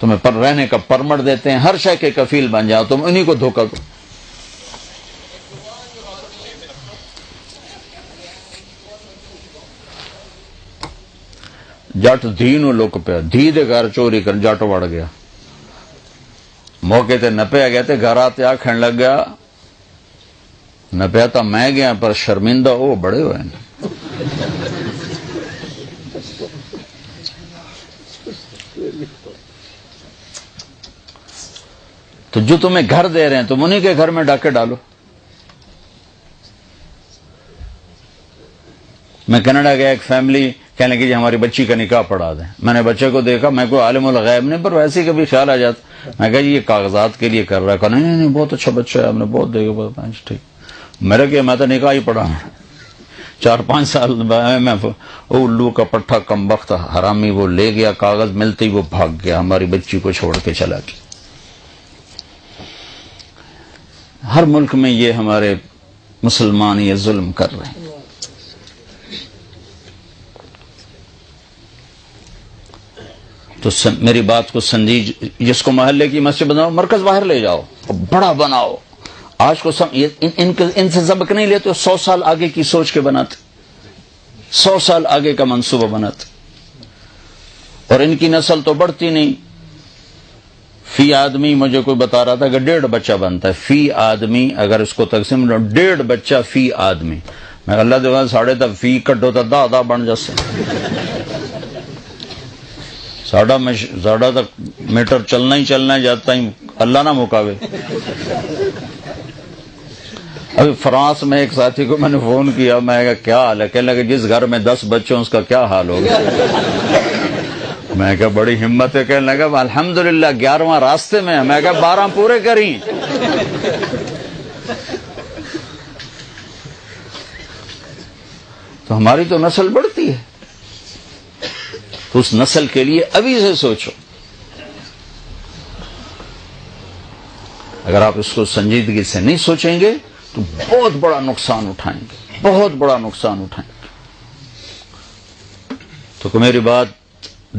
تمہیں رہنے کا پرمٹ دیتے ہیں، ہر شے کے کفیل بن جاؤ، تم انہی کو دھوکہ دو۔ جٹ دھی نو لک پیا، دھی دے گھر چوری کر جٹ وڑ گیا، موقع تے نپیا گیا تے گھر آتے آکھن لگ گیا نپیا تو میں گیا پر شرمندہ وہ بڑے ہوئے ہیں۔ تو جو تمہیں گھر دے رہے ہیں تم انہی کے گھر میں ڈاکے ڈالو۔ میں کینیڈا گیا، ایک فیملی کہنے لگی جی ہماری بچی کا نکاح پڑھا دیں۔ میں نے بچے کو دیکھا، میں کوئی عالم الغیب نہیں، پر ویسے ہی کبھی خیال آ جاتا، میں کہا جی یہ کاغذات کے لیے کر رہا ہے، کہا نہیں بہت اچھا بچہ ہے، ہم نے بہت دیکھا، ٹھیک۔ میرا کیا، میں تو نکاح ہی پڑھا 4-5 سال میں الو کا پٹھا کم وقت حرامی وہ لے گیا، کاغذ ملتے ہی وہ بھاگ گیا، ہماری بچی کو چھوڑ کے چلا گیا۔ ہر ملک میں یہ ہمارے مسلمان یہ ظلم کر رہے ہیں۔ تو میری بات کو سمجھیے، جس کو محلے کی مسجد بناؤ، مرکز باہر لے جاؤ، بڑا بناؤ۔ آج کو ان سے سبق نہیں لیتے، 100 سال آگے کی سوچ کے بناتے، 100 سال آگے کا منصوبہ بناتے، اور ان کی نسل تو بڑھتی نہیں۔ فی آدمی مجھے کوئی بتا رہا تھا کہ 1.5 بچہ بنتا ہے فی آدمی، اگر اس کو تقسیم 1.5 بچہ فی آدمی، میں اللہ دیکھا 3.5 فی کٹو تو 10 بن جاتے، 7.5 میٹر چلنا ہی جاتا ہی اللہ نہ مکاوے۔ ابھی فرانس میں ایک ساتھی کو میں نے فون کیا، میں کہا کیا حال ہے، کہنے لگا جس گھر میں 10 بچے ہیں اس کا کیا حال ہوگا۔ میں کہا بڑی ہمت ہے، کہنے لگا الحمدللہ 11واں راستے میں ہے، میں کہا 12 پورے کریں۔ تو ہماری تو نسل بڑھتی ہے، تو اس نسل کے لیے ابھی سے سوچو۔ اگر آپ اس کو سنجیدگی سے نہیں سوچیں گے تو بہت بڑا نقصان اٹھائیں گے، بہت بڑا نقصان اٹھائیں گے۔ تو میری بات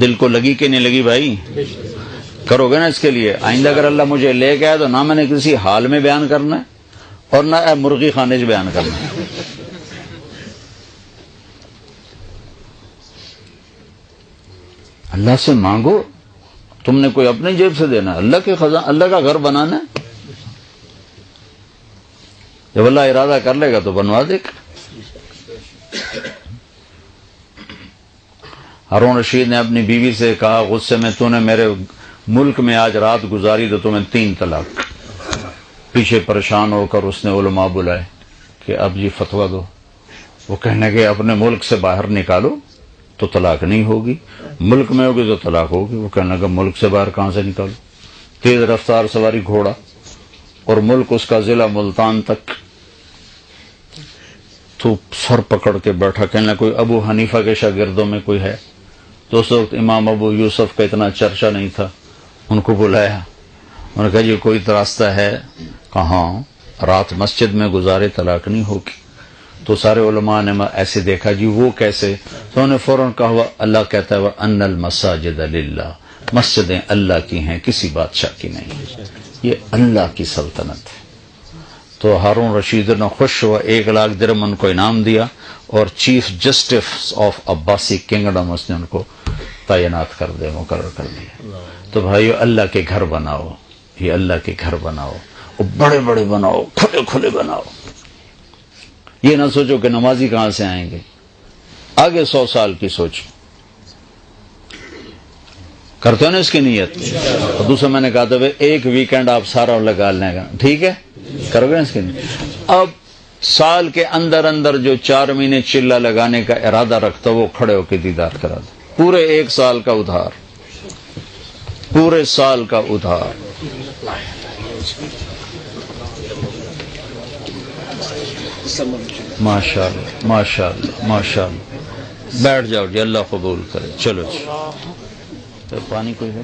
دل کو لگی کہ نہیں لگی بھائی؟ کرو گے نا اس کے لیے؟ آئندہ اگر اللہ مجھے لے کے آئے تو نہ میں نے کسی حال میں بیان کرنا ہے اور نہ مرغی خانے سے بیان کرنا ہے۔ اللہ سے مانگو، تم نے کوئی اپنی جیب سے دینا، اللہ کے خزانہ، اللہ کا گھر بنانا ہے۔ جب اللہ ارادہ کر لے گا تو بنوا دے گا۔ ہارون رشید نے اپنی بیوی سے کہا غصے میں، تو نے میرے ملک میں آج رات گزاری تو تمہیں 3 طلاق۔ پیچھے پریشان ہو کر اس نے علماء بلائے کہ اب جی فتویٰ دو۔ وہ کہنے کے اپنے ملک سے باہر نکالو تو طلاق نہیں ہوگی، ملک میں ہوگی تو طلاق ہوگی۔ وہ کہنے لگا ملک سے باہر کہاں سے نکالو؟ تیز رفتار سواری گھوڑا، اور ملک اس کا ضلع ملتان تک۔ تو سر پکڑ کے بیٹھا، کہنے لگا کوئی ابو حنیفہ کے شاگردوں میں کوئی ہے؟ تو اس وقت امام ابو یوسف کا اتنا چرچا نہیں تھا، ان کو بلایا، انہوں نے کہا جی کوئی راستہ ہے؟ کہاں؟ رات مسجد میں گزارے طلاق نہیں ہوگی۔ تو سارے علماء نے ایسے دیکھا جی وہ کیسے؟ تو انہوں نے فوراً کہا اللہ کہتا ہے وَأَنَّ الْمَسَاجِدَ لِلَّهِ، مسجدیں اللہ کی ہیں، کسی بادشاہ کی نہیں، یہ اللہ کی سلطنت ہے۔ تو ہارون رشید نے خوش ہوا، 1 لاکھ درہم ان کو انعام دیا، اور chief justice of Abbasi kingdom اس نے ان کو تعینات کر دے، مقرر کر دیا۔ تو بھائیو اللہ کے گھر بناؤ، یہ اللہ کے گھر بناؤ، اور بڑے بڑے بناؤ، کھلے کھلے بناؤ۔ یہ نہ سوچو کہ نمازی کہاں سے آئیں گے، آگے 100 سال کی سوچو۔ کرتے ہو نا اس کی نیت؟ اور دوسرا میں نے کہا تھا 1 ویکینڈ آپ سارا لگا لیں گا، ٹھیک ہے؟ کرو گے نا اس کی نیت؟ اب سال کے اندر اندر جو 4 مہینے چلہ لگانے کا ارادہ رکھتا وہ کھڑے ہو کے دیدار کرا دے، پورے 1 سال کا ادھار، پورے سال کا ادھار۔ ماشاء اللہ ماشاء اللہ ماشاء اللہ۔ بیٹھ جاؤ جی، اللہ قبول کرے۔ چلو جی، پانی کوئی ہے؟